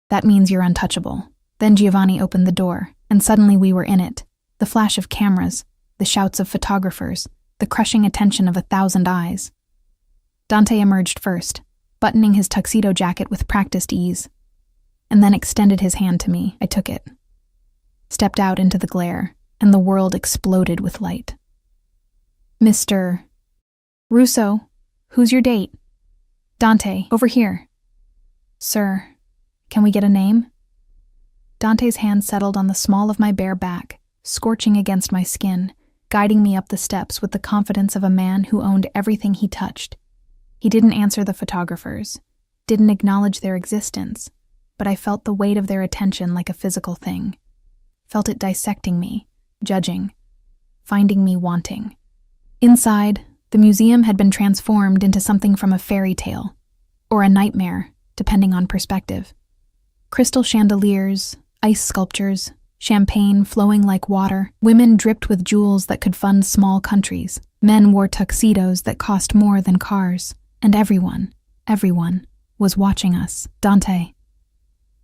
That means you're untouchable. Then Giovanni opened the door, and suddenly we were in it. The flash of cameras, the shouts of photographers, the crushing attention of 1,000 eyes. Dante emerged first, buttoning his tuxedo jacket with practiced ease, and then extended his hand to me. I took it, stepped out into the glare, and the world exploded with light. Mr. Russo, who's your date? Dante, over here. Sir, can we get a name? Dante's hand settled on the small of my bare back, scorching against my skin, guiding me up the steps with the confidence of a man who owned everything he touched. He didn't answer the photographers, didn't acknowledge their existence, but I felt the weight of their attention like a physical thing. Felt it dissecting me, judging, finding me wanting. Inside, the museum had been transformed into something from a fairy tale, or a nightmare, depending on perspective. Crystal chandeliers, ice sculptures, champagne flowing like water, women dripped with jewels that could fund small countries, men wore tuxedos that cost more than cars, and everyone was watching us. Dante.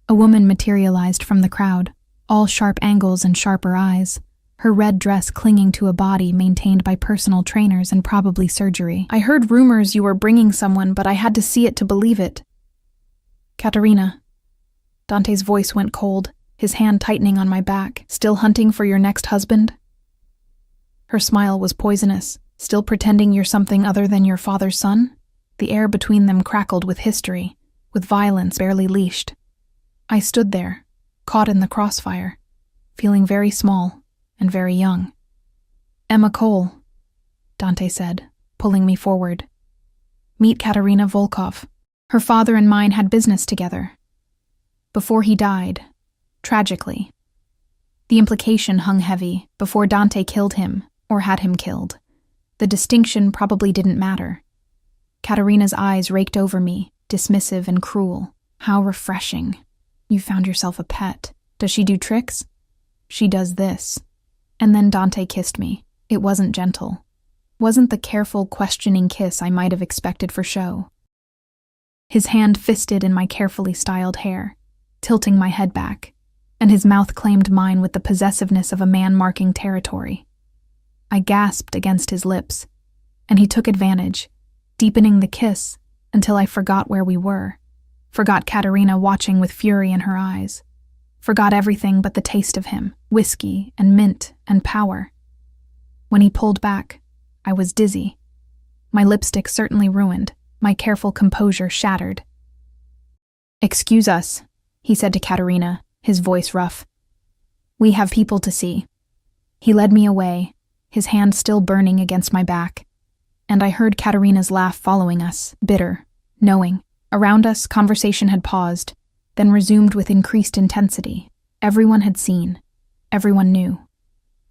A woman materialized from the crowd, all sharp angles and sharper eyes, her red dress clinging to a body maintained by personal trainers and probably surgery. I heard rumors you were bringing someone, but I had to see it to believe it. Katerina. Dante's voice went cold, his hand tightening on my back. Still hunting for your next husband? Her smile was poisonous. Still pretending you're something other than your father's son? The air between them crackled with history, with violence barely leashed. I stood there, caught in the crossfire, feeling very small and very young. Emma Cole, Dante said, pulling me forward. Meet Katerina Volkov. Her father and mine had business together. Before he died, tragically. The implication hung heavy before Dante killed him or had him killed. The distinction probably didn't matter. Katerina's eyes raked over me, dismissive and cruel. How refreshing. You found yourself a pet. Does she do tricks? She does this. And then Dante kissed me. It wasn't gentle. Wasn't the careful, questioning kiss I might have expected for show. His hand fisted in my carefully styled hair, tilting my head back, and his mouth claimed mine with the possessiveness of a man marking territory. I gasped against his lips, and he took advantage, deepening the kiss until I forgot where we were, forgot Katerina watching with fury in her eyes, forgot everything but the taste of him, whiskey and mint and power. When he pulled back, I was dizzy. My lipstick certainly ruined, my careful composure shattered. Excuse us, he said to Katerina, his voice rough. We have people to see. He led me away, his hand still burning against my back, and I heard Katerina's laugh following us, bitter, knowing. Around us, conversation had paused, then resumed with increased intensity. Everyone had seen. Everyone knew.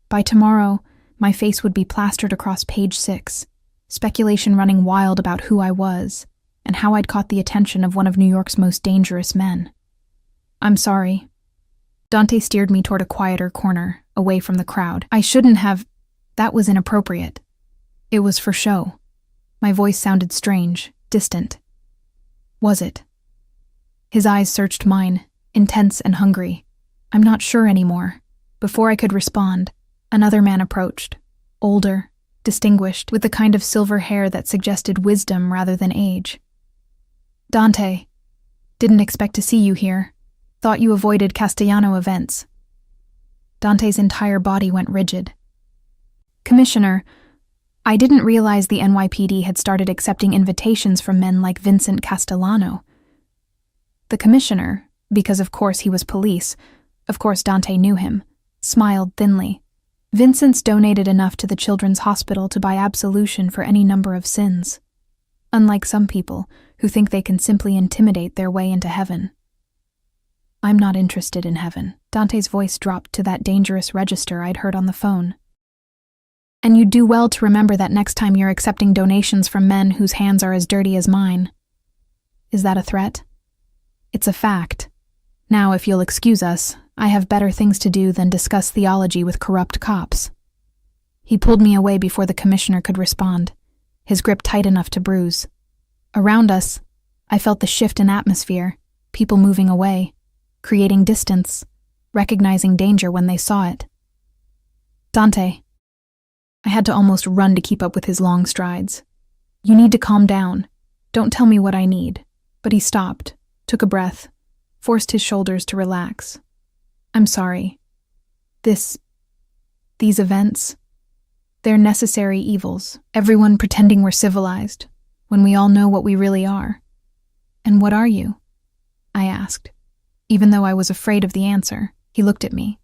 By tomorrow, my face would be plastered across page 6, speculation running wild about who I was, and how I'd caught the attention of one of New York's most dangerous men. I'm sorry. Dante steered me toward a quieter corner, away from the crowd. I shouldn't have. That was inappropriate. It was for show. My voice sounded strange, distant. Was it? His eyes searched mine, intense and hungry. I'm not sure anymore. Before I could respond, another man approached, older, distinguished, with the kind of silver hair that suggested wisdom rather than age. Dante, didn't expect to see you here. Thought you avoided Castellano events. Dante's entire body went rigid. Commissioner, I didn't realize the NYPD had started accepting invitations from men like Vincent Castellano. The commissioner, because of course he was police, of course Dante knew him, smiled thinly. Vincent's donated enough to the children's hospital to buy absolution for any number of sins. Unlike some people who think they can simply intimidate their way into heaven. I'm not interested in heaven. Dante's voice dropped to that dangerous register I'd heard on the phone. And you'd do well to remember that next time you're accepting donations from men whose hands are as dirty as mine. Is that a threat? It's a fact. Now, if you'll excuse us, I have better things to do than discuss theology with corrupt cops. He pulled me away before the commissioner could respond, his grip tight enough to bruise. Around us, I felt the shift in atmosphere, people moving away, creating distance, recognizing danger when they saw it. Dante. I had to almost run to keep up with his long strides. You need to calm down. Don't tell me what I need. But he stopped, took a breath, forced his shoulders to relax. I'm sorry. These events, they're necessary evils. Everyone pretending we're civilized, when we all know what we really are. And what are you? I asked. Even though I was afraid of the answer, he looked at me.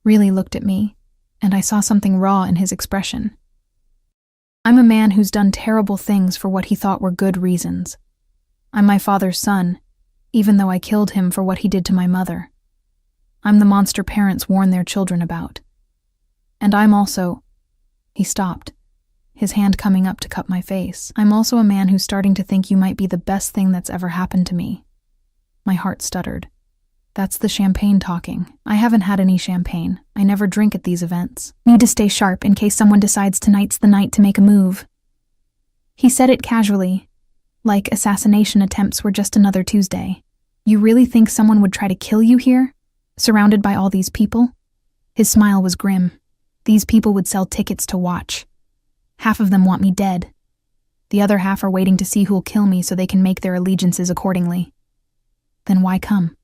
Really looked at me. And I saw something raw in his expression. I'm a man who's done terrible things for what he thought were good reasons. I'm my father's son, even though I killed him for what he did to my mother. I'm the monster parents warn their children about. And I'm also... He stopped, his hand coming up to cup my face. I'm also a man who's starting to think you might be the best thing that's ever happened to me. My heart stuttered. That's the champagne talking. I haven't had any champagne. I never drink at these events. Need to stay sharp in case someone decides tonight's the night to make a move. He said it casually, like assassination attempts were just another Tuesday. You really think someone would try to kill you here, surrounded by all these people? His smile was grim. These people would sell tickets to watch. Half of them want me dead. The other half are waiting to see who'll kill me so they can make their allegiances accordingly. Then why come?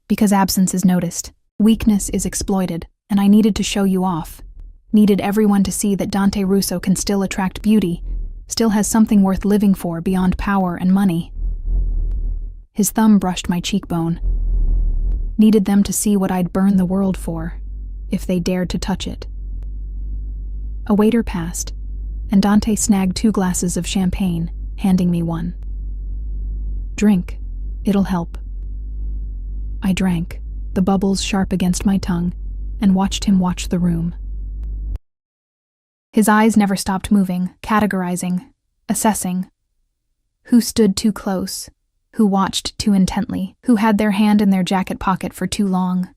Because absence is noticed, weakness is exploited, and I needed to show you off. Needed everyone to see that Dante Russo can still attract beauty, still has something worth living for beyond power and money. His thumb brushed my cheekbone. Needed them to see what I'd burn the world for, if they dared to touch it. A waiter passed, and Dante snagged 2 glasses of champagne, handing me one. Drink, it'll help. I drank, the bubbles sharp against my tongue, and watched him watch the room. His eyes never stopped moving, categorizing, assessing. Who stood too close? Who watched too intently? Who had their hand in their jacket pocket for too long?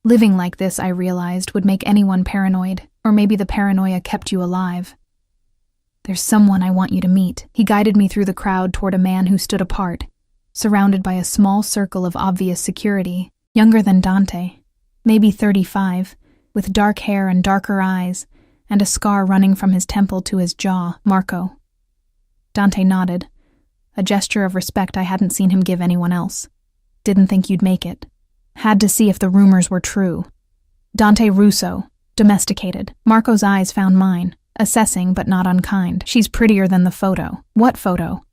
Living like this, I realized, would make anyone paranoid, or maybe the paranoia kept you alive. There's someone I want you to meet. He guided me through the crowd toward a man who stood apart, surrounded by a small circle of obvious security, younger than Dante, maybe 35, with dark hair and darker eyes, and a scar running from his temple to his jaw. Marco. Dante nodded, a gesture of respect I hadn't seen him give anyone else. Didn't think you'd make it. Had to see if the rumors were true. Dante Russo, domesticated. Marco's eyes found mine, assessing but not unkind. She's prettier than the photo. What photo?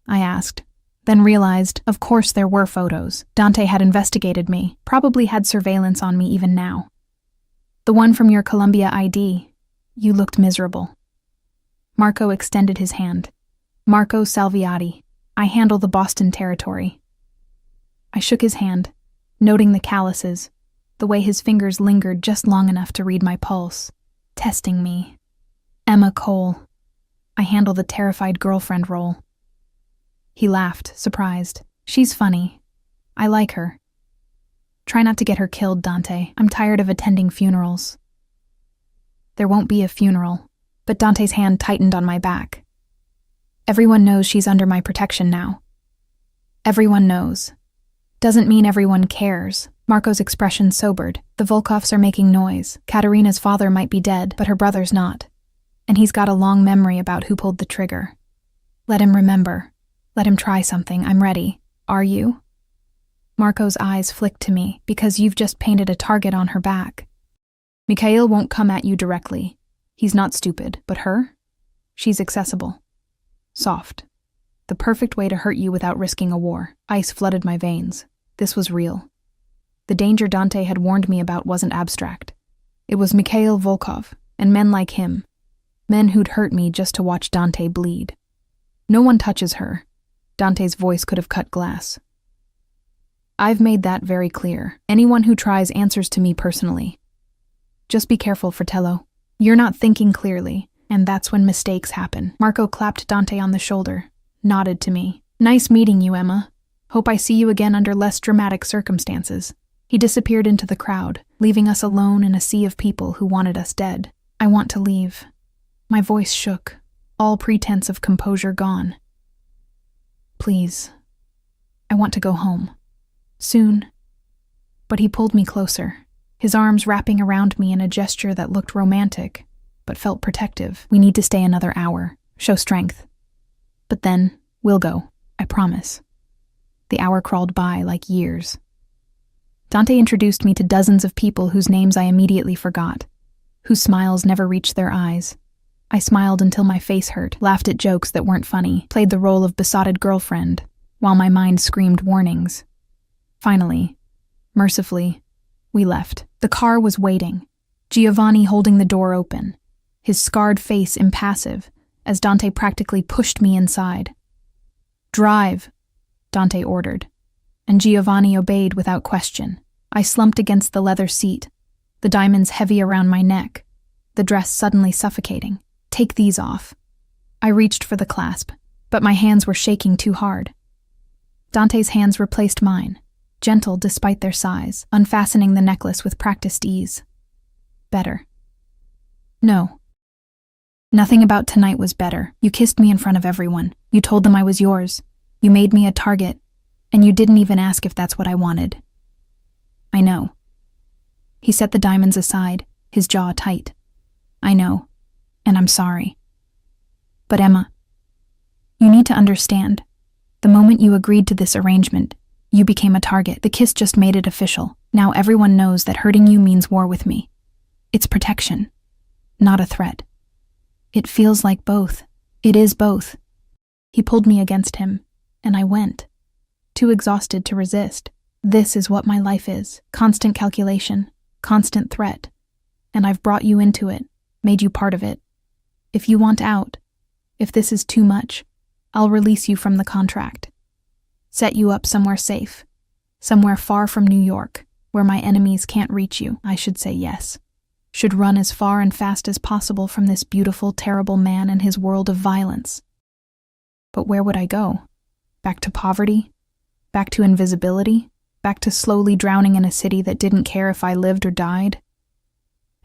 I asked. Then realized, of course there were photos. Dante had investigated me, probably had surveillance on me even now. The one from your Columbia ID. You looked miserable. Marco extended his hand. Marco Salviati. I handle the Boston territory. I shook his hand, noting the calluses, the way his fingers lingered just long enough to read my pulse, testing me. Emma Cole. I handle the terrified girlfriend role. He laughed, surprised. She's funny. I like her. Try not to get her killed, Dante. I'm tired of attending funerals. There won't be a funeral, but Dante's hand tightened on my back. Everyone knows she's under my protection now. Everyone knows. Doesn't mean everyone cares. Marco's expression sobered. The Volkovs are making noise. Katerina's father might be dead, but her brother's not. And he's got a long memory about who pulled the trigger. Let him remember. Let him try something. I'm ready. Are you? Marco's eyes flicked to me, because you've just painted a target on her back. Mikhail won't come at you directly. He's not stupid, but her? She's accessible. Soft. The perfect way to hurt you without risking a war. Ice flooded my veins. This was real. The danger Dante had warned me about wasn't abstract. It was Mikhail Volkov, and men like him. Men who'd hurt me just to watch Dante bleed. No one touches her. Dante's voice could have cut glass. I've made that very clear. Anyone who tries answers to me personally. Just be careful, Fratello. You're not thinking clearly, and that's when mistakes happen. Marco clapped Dante on the shoulder, nodded to me. Nice meeting you, Emma. Hope I see you again under less dramatic circumstances. He disappeared into the crowd, leaving us alone in a sea of people who wanted us dead. I want to leave. My voice shook, all pretense of composure gone. Please. I want to go home. Soon. But he pulled me closer, his arms wrapping around me in a gesture that looked romantic, but felt protective. We need to stay another hour, show strength. But then, we'll go, I promise. The hour crawled by like years. Dante introduced me to dozens of people whose names I immediately forgot, whose smiles never reached their eyes. I smiled until my face hurt, laughed at jokes that weren't funny, played the role of besotted girlfriend, while my mind screamed warnings. Finally, mercifully, we left. The car was waiting, Giovanni holding the door open, his scarred face impassive, as Dante practically pushed me inside. Drive, Dante ordered, and Giovanni obeyed without question. I slumped against the leather seat, the diamonds heavy around my neck, the dress suddenly suffocating. Take these off. I reached for the clasp, but my hands were shaking too hard. Dante's hands replaced mine, gentle despite their size, unfastening the necklace with practiced ease. Better. No. Nothing about tonight was better. You kissed me in front of everyone. You told them I was yours. You made me a target, and you didn't even ask if that's what I wanted. I know. He set the diamonds aside, his jaw tight. I know, and I'm sorry. But Emma, you need to understand. The moment you agreed to this arrangement, you became a target. The kiss just made it official. Now everyone knows that hurting you means war with me. It's protection, not a threat. It feels like both. It is both. He pulled me against him, and I went, too exhausted to resist. This is what my life is. Constant calculation, constant threat. And I've brought you into it, made you part of it. If you want out, if this is too much, I'll release you from the contract. Set you up somewhere safe, somewhere far from New York, where my enemies can't reach you. I should say yes. Should run as far and fast as possible from this beautiful, terrible man and his world of violence. But where would I go? Back to poverty? Back to invisibility? Back to slowly drowning in a city that didn't care if I lived or died?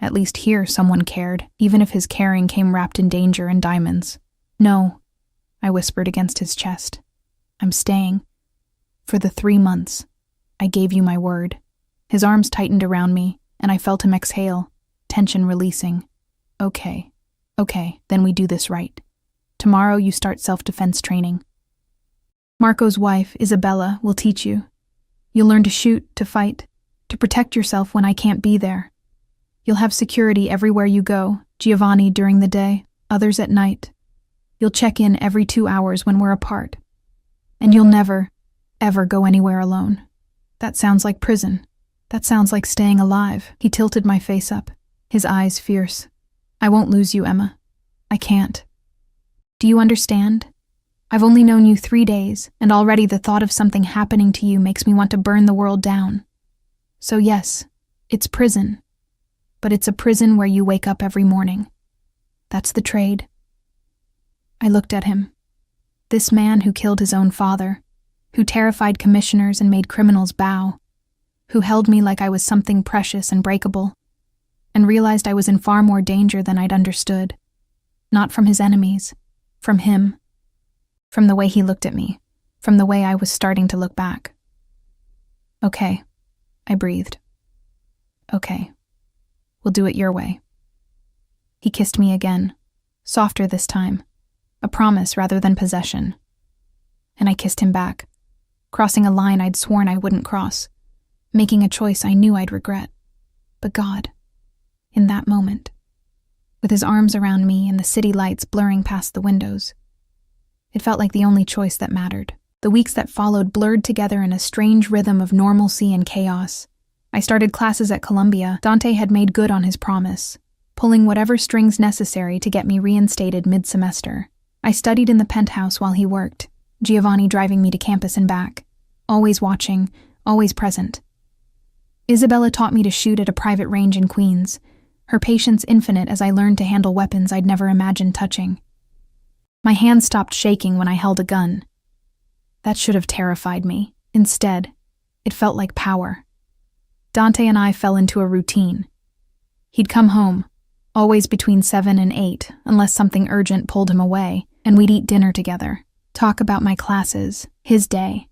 At least here someone cared, even if his caring came wrapped in danger and diamonds. No, I whispered against his chest. I'm staying. For the 3 months. I gave you my word. His arms tightened around me, and I felt him exhale, tension releasing. Okay, then we do this right. Tomorrow you start self-defense training. Marco's wife, Isabella, will teach you. You'll learn to shoot, to fight, to protect yourself when I can't be there. You'll have security everywhere you go, Giovanni during the day, others at night. You'll check in every 2 hours when we're apart. And you'll never, ever go anywhere alone. That sounds like prison. That sounds like staying alive. He tilted my face up, his eyes fierce. I won't lose you, Emma. I can't. Do you understand? I've only known you 3 days, and already the thought of something happening to you makes me want to burn the world down. So yes, it's prison. But it's a prison where you wake up every morning. That's the trade. I looked at him. This man who killed his own father, who terrified commissioners and made criminals bow, who held me like I was something precious and breakable, and realized I was in far more danger than I'd understood. Not from his enemies, from him. From the way he looked at me, from the way I was starting to look back. Okay, I breathed. Okay, we'll do it your way. He kissed me again, softer this time, a promise rather than possession. And I kissed him back, crossing a line I'd sworn I wouldn't cross, making a choice I knew I'd regret. But God, in that moment, with his arms around me and the city lights blurring past the windows, it felt like the only choice that mattered. The weeks that followed blurred together in a strange rhythm of normalcy and chaos. I started classes at Columbia. Dante had made good on his promise, pulling whatever strings necessary to get me reinstated mid-semester. I studied in the penthouse while he worked, Giovanni driving me to campus and back, always watching, always present. Isabella taught me to shoot at a private range in Queens, her patience infinite as I learned to handle weapons I'd never imagined touching. My hands stopped shaking when I held a gun. That should have terrified me. Instead, it felt like power. Dante and I fell into a routine. He'd come home, always between 7 and 8, unless something urgent pulled him away, and we'd eat dinner together, talk about my classes, his day,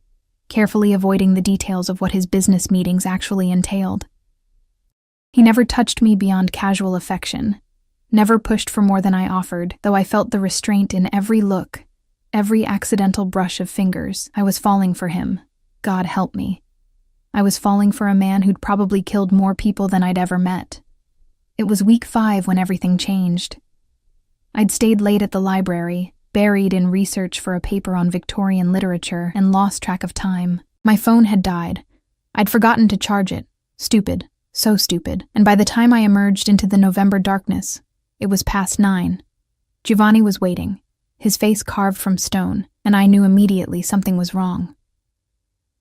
carefully avoiding the details of what his business meetings actually entailed. He never touched me beyond casual affection, never pushed for more than I offered, though I felt the restraint in every look, every accidental brush of fingers. I was falling for him. God help me. I was falling for a man who'd probably killed more people than I'd ever met. It was week 5 when everything changed. I'd stayed late at the library, buried in research for a paper on Victorian literature, and lost track of time. My phone had died. I'd forgotten to charge it. Stupid. So stupid. And by the time I emerged into the November darkness, it was past 9. Giovanni was waiting, his face carved from stone, and I knew immediately something was wrong.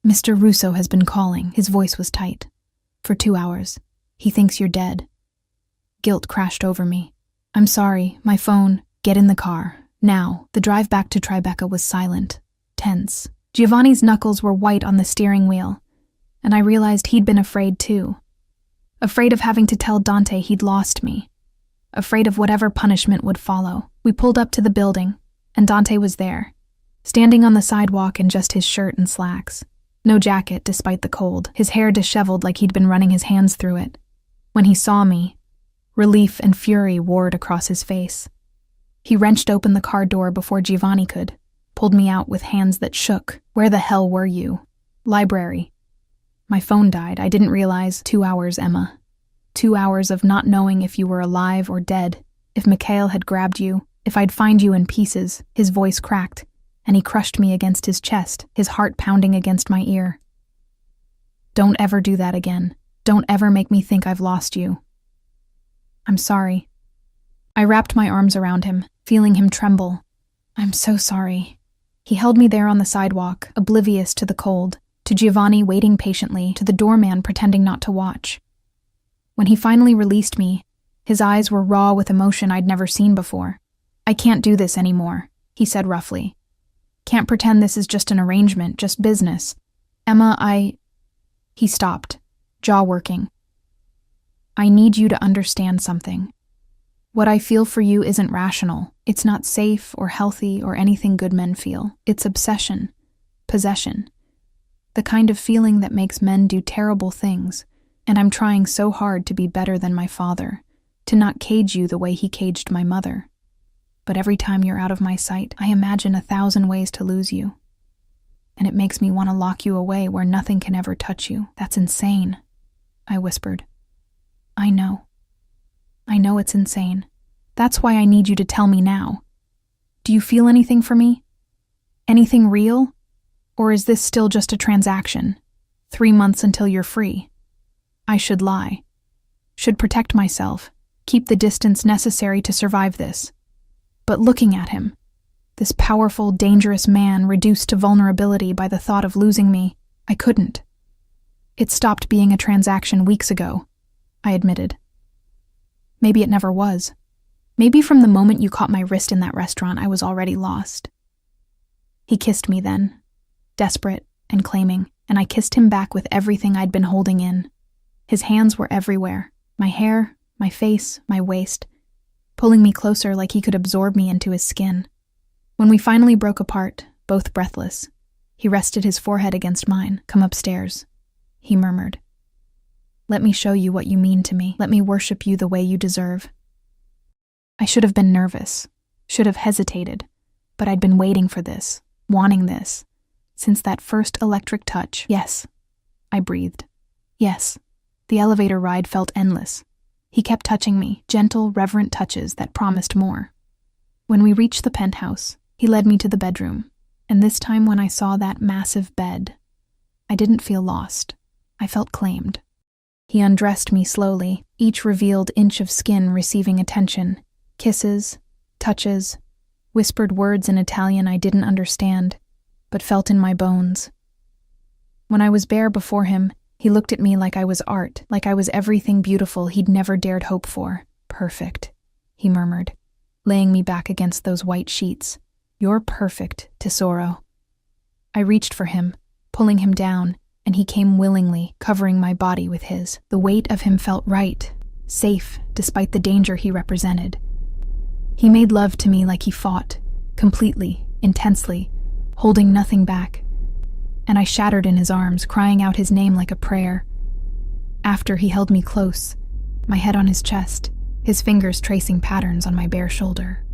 Mr. Russo has been calling. His voice was tight. For 2 hours. He thinks you're dead. Guilt crashed over me. I'm sorry, my phone. Get in the car. Now. The drive back to Tribeca was silent, tense. Giovanni's knuckles were white on the steering wheel, and I realized he'd been afraid too. Afraid of having to tell Dante he'd lost me. Afraid of whatever punishment would follow. We pulled up to the building, and Dante was there, standing on the sidewalk in just his shirt and slacks. No jacket, despite the cold, his hair disheveled like he'd been running his hands through it. When he saw me, relief and fury warred across his face. He wrenched open the car door before Giovanni could, pulled me out with hands that shook. Where the hell were you? Library. My phone died. I didn't realize. 2 hours, Emma. 2 hours of not knowing if you were alive or dead, if Mikhail had grabbed you, if I'd find you in pieces. His voice cracked, and he crushed me against his chest, his heart pounding against my ear. Don't ever do that again. Don't ever make me think I've lost you. I'm sorry. I wrapped my arms around him, feeling him tremble. I'm so sorry. He held me there on the sidewalk, oblivious to the cold, to Giovanni waiting patiently, to the doorman pretending not to watch. When he finally released me, his eyes were raw with emotion I'd never seen before. I can't do this anymore, he said roughly. Can't pretend this is just an arrangement, just business. Emma, He stopped, jaw working. I need you to understand something. What I feel for you isn't rational. It's not safe or healthy or anything good men feel. It's obsession, possession. The kind of feeling that makes men do terrible things, and I'm trying so hard to be better than my father, to not cage you the way he caged my mother. But every time you're out of my sight, I imagine 1,000 ways to lose you. And it makes me want to lock you away where nothing can ever touch you. That's insane, I whispered. I know it's insane. That's why I need you to tell me now. Do you feel anything for me? Anything real? Or is this still just a transaction? 3 months until you're free. I should lie. Should protect myself, keep the distance necessary to survive this. But looking at him, this powerful, dangerous man reduced to vulnerability by the thought of losing me, I couldn't. It stopped being a transaction weeks ago, I admitted. Maybe it never was. Maybe from the moment you caught my wrist in that restaurant, I was already lost. He kissed me then, desperate and claiming, and I kissed him back with everything I'd been holding in. His hands were everywhere, my hair, my face, my waist, pulling me closer like he could absorb me into his skin. When we finally broke apart, both breathless, he rested his forehead against mine. Come upstairs. he murmured. Let me show you what you mean to me. Let me worship you the way you deserve. I should have been nervous, should have hesitated, but I'd been waiting for this, wanting this, since that first electric touch. Yes, I breathed. Yes, the elevator ride felt endless. He kept touching me, gentle, reverent touches that promised more. When we reached the penthouse, he led me to the bedroom, and this time when I saw that massive bed, I didn't feel lost. I felt claimed. He undressed me slowly, each revealed inch of skin receiving attention, kisses, touches, whispered words in Italian I didn't understand, but felt in my bones. When I was bare before him, he looked at me like I was art, like I was everything beautiful he'd never dared hope for. Perfect, he murmured, laying me back against those white sheets. You're perfect, Tesoro. I reached for him, pulling him down, and he came willingly, covering my body with his. The weight of him felt right, safe, despite the danger he represented. He made love to me like he fought, completely, intensely, holding nothing back. And I shattered in his arms, crying out his name like a prayer. After, he held me close, my head on his chest, his fingers tracing patterns on my bare shoulder.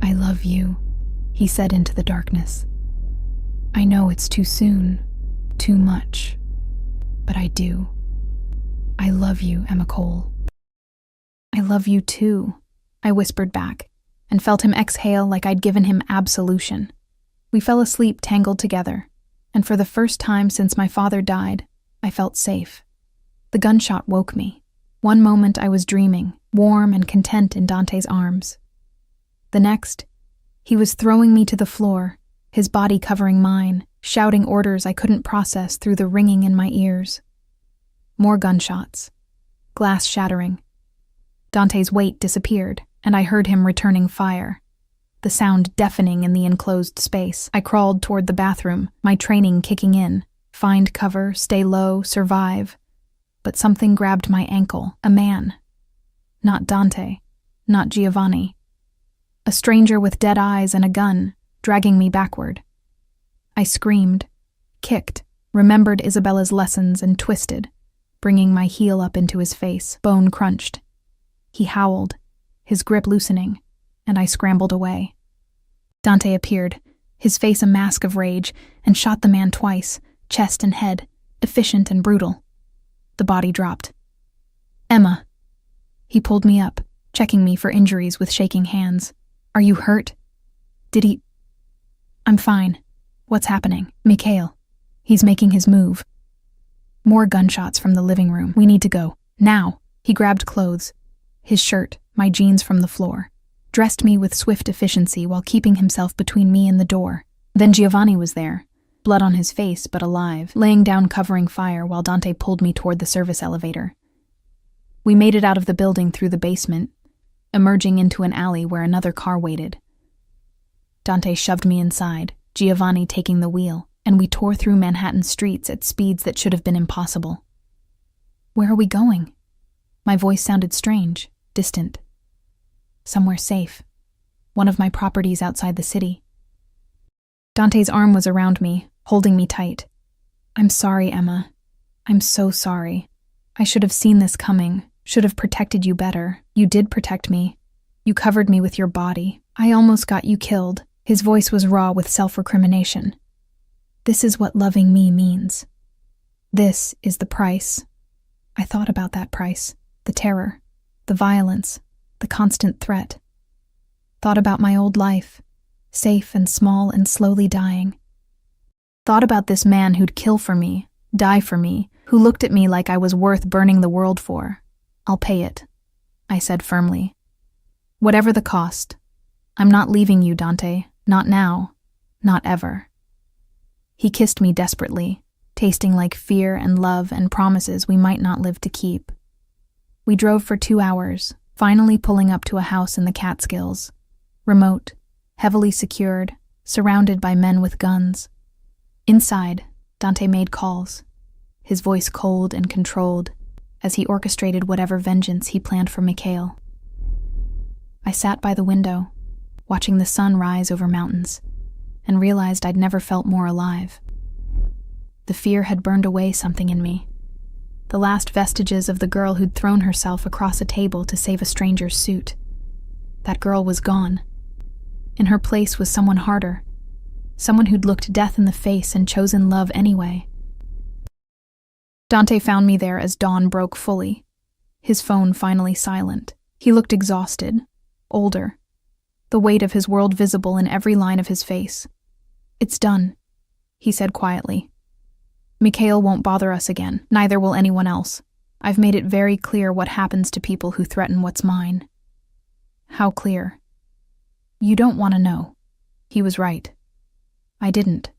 I love you, he said into the darkness. I know it's too soon, too much, but I do. I love you, Emma Cole. I love you too, I whispered back, and felt him exhale like I'd given him absolution. We fell asleep tangled together, and for the first time since my father died, I felt safe. The gunshot woke me. One moment I was dreaming, warm and content in Dante's arms. The next, he was throwing me to the floor, his body covering mine, shouting orders I couldn't process through the ringing in my ears. More gunshots. Glass shattering. Dante's weight disappeared, and I heard him returning fire. The sound deafening in the enclosed space. I crawled toward the bathroom, my training kicking in. Find cover, stay low, survive. But something grabbed my ankle. A man. Not Dante. Not Giovanni. A stranger with dead eyes and a gun, dragging me backward. I screamed, kicked, remembered Isabella's lessons and twisted, bringing my heel up into his face, bone crunched. He howled, his grip loosening, and I scrambled away. Dante appeared, his face a mask of rage, and shot the man twice, chest and head, efficient and brutal. The body dropped. Emma. He pulled me up, checking me for injuries with shaking hands. Are you hurt? Did he... I'm fine. What's happening? Mikhail. He's making his move. More gunshots from the living room. We need to go. Now. He grabbed clothes. His shirt, my jeans from the floor. Dressed me with swift efficiency while keeping himself between me and the door. Then Giovanni was there, blood on his face but alive, laying down covering fire while Dante pulled me toward the service elevator. We made it out of the building through the basement, emerging into an alley where another car waited. Dante shoved me inside, Giovanni taking the wheel, and we tore through Manhattan streets at speeds that should have been impossible. Where are we going? My voice sounded strange, distant. Somewhere safe. One of my properties outside the city. Dante's arm was around me, holding me tight. I'm sorry, Emma. I'm so sorry. I should have seen this coming, should have protected you better. You did protect me. You covered me with your body. I almost got you killed. His voice was raw with self-recrimination. This is what loving me means. This is the price. I thought about that price. The terror. The violence. The constant threat. Thought about my old life. Safe and small and slowly dying. Thought about this man who'd kill for me, die for me, who looked at me like I was worth burning the world for. I'll pay it, I said firmly. Whatever the cost. I'm not leaving you, Dante. Not now. Not ever. He kissed me desperately, tasting like fear and love and promises we might not live to keep. We drove for 2 hours, finally pulling up to a house in the Catskills. Remote, heavily secured, surrounded by men with guns. Inside, Dante made calls, his voice cold and controlled, as he orchestrated whatever vengeance he planned for Mikhail. I sat by the window, watching the sun rise over mountains, and realized I'd never felt more alive. The fear had burned away something in me. The last vestiges of the girl who'd thrown herself across a table to save a stranger's suit. That girl was gone. In her place was someone harder. Someone who'd looked death in the face and chosen love anyway. Dante found me there as dawn broke fully. His phone finally silent. He looked exhausted, older, the weight of his world visible in every line of his face. "It's done," he said quietly. "Mikhail won't bother us again, neither will anyone else. I've made it very clear what happens to people who threaten what's mine." How clear? You don't want to know. He was right. I didn't.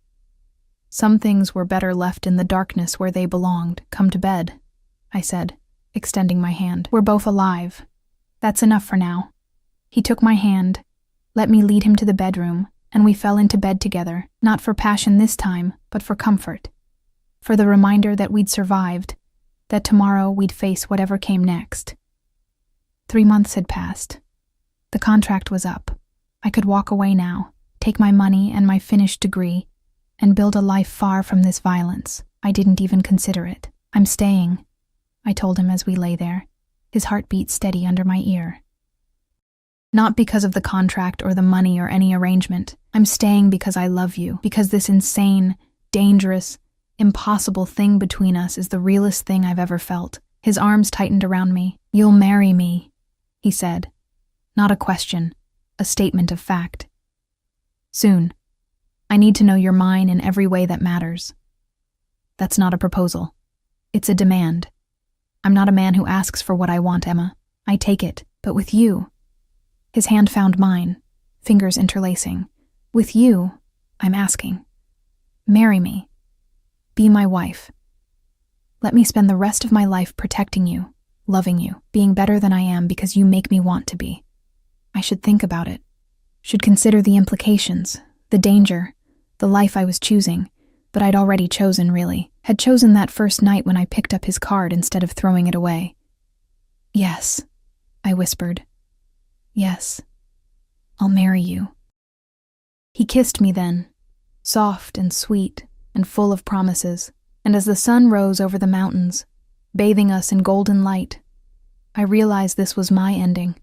Some things were better left in the darkness where they belonged. "Come to bed," I said, extending my hand. "We're both alive. That's enough for now." He took my hand, let me lead him to the bedroom, and we fell into bed together, not for passion this time, but for comfort. For the reminder that we'd survived, that tomorrow we'd face whatever came next. 3 months had passed. The contract was up. I could walk away now, take my money and my finished degree, and build a life far from this violence. I didn't even consider it. "I'm staying," I told him as we lay there, his heartbeat steady under my ear. "Not because of the contract or the money or any arrangement. I'm staying because I love you, because this insane, dangerous, impossible thing between us is the realest thing I've ever felt." His arms tightened around me. "You'll marry me," he said. Not a question, a statement of fact. "Soon. I need to know you're mine in every way that matters." That's not a proposal. It's a demand. I'm not a man who asks for what I want, Emma. I take it, but with you. His hand found mine, fingers interlacing. "With you, I'm asking. Marry me. Be my wife. Let me spend the rest of my life protecting you, loving you, being better than I am because you make me want to be." I should think about it. Should consider the implications, the danger, the life I was choosing, but I'd already chosen, really. Had chosen that first night when I picked up his card instead of throwing it away. "Yes," I whispered. "Yes, I'll marry you." He kissed me then, soft and sweet and full of promises, and as the sun rose over the mountains, bathing us in golden light, I realized this was my ending.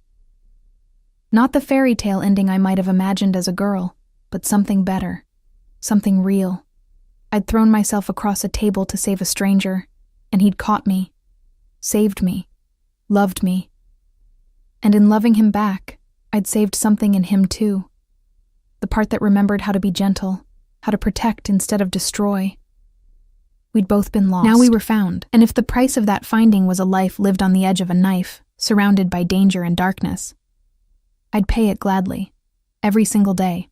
Not the fairy tale ending I might have imagined as a girl, but something better, something real. I'd thrown myself across a table to save a stranger, and he'd caught me, saved me, loved me. And in loving him back, I'd saved something in him too. The part that remembered how to be gentle, how to protect instead of destroy. We'd both been lost. Now we were found, and if the price of that finding was a life lived on the edge of a knife, surrounded by danger and darkness, I'd pay it gladly, every single day.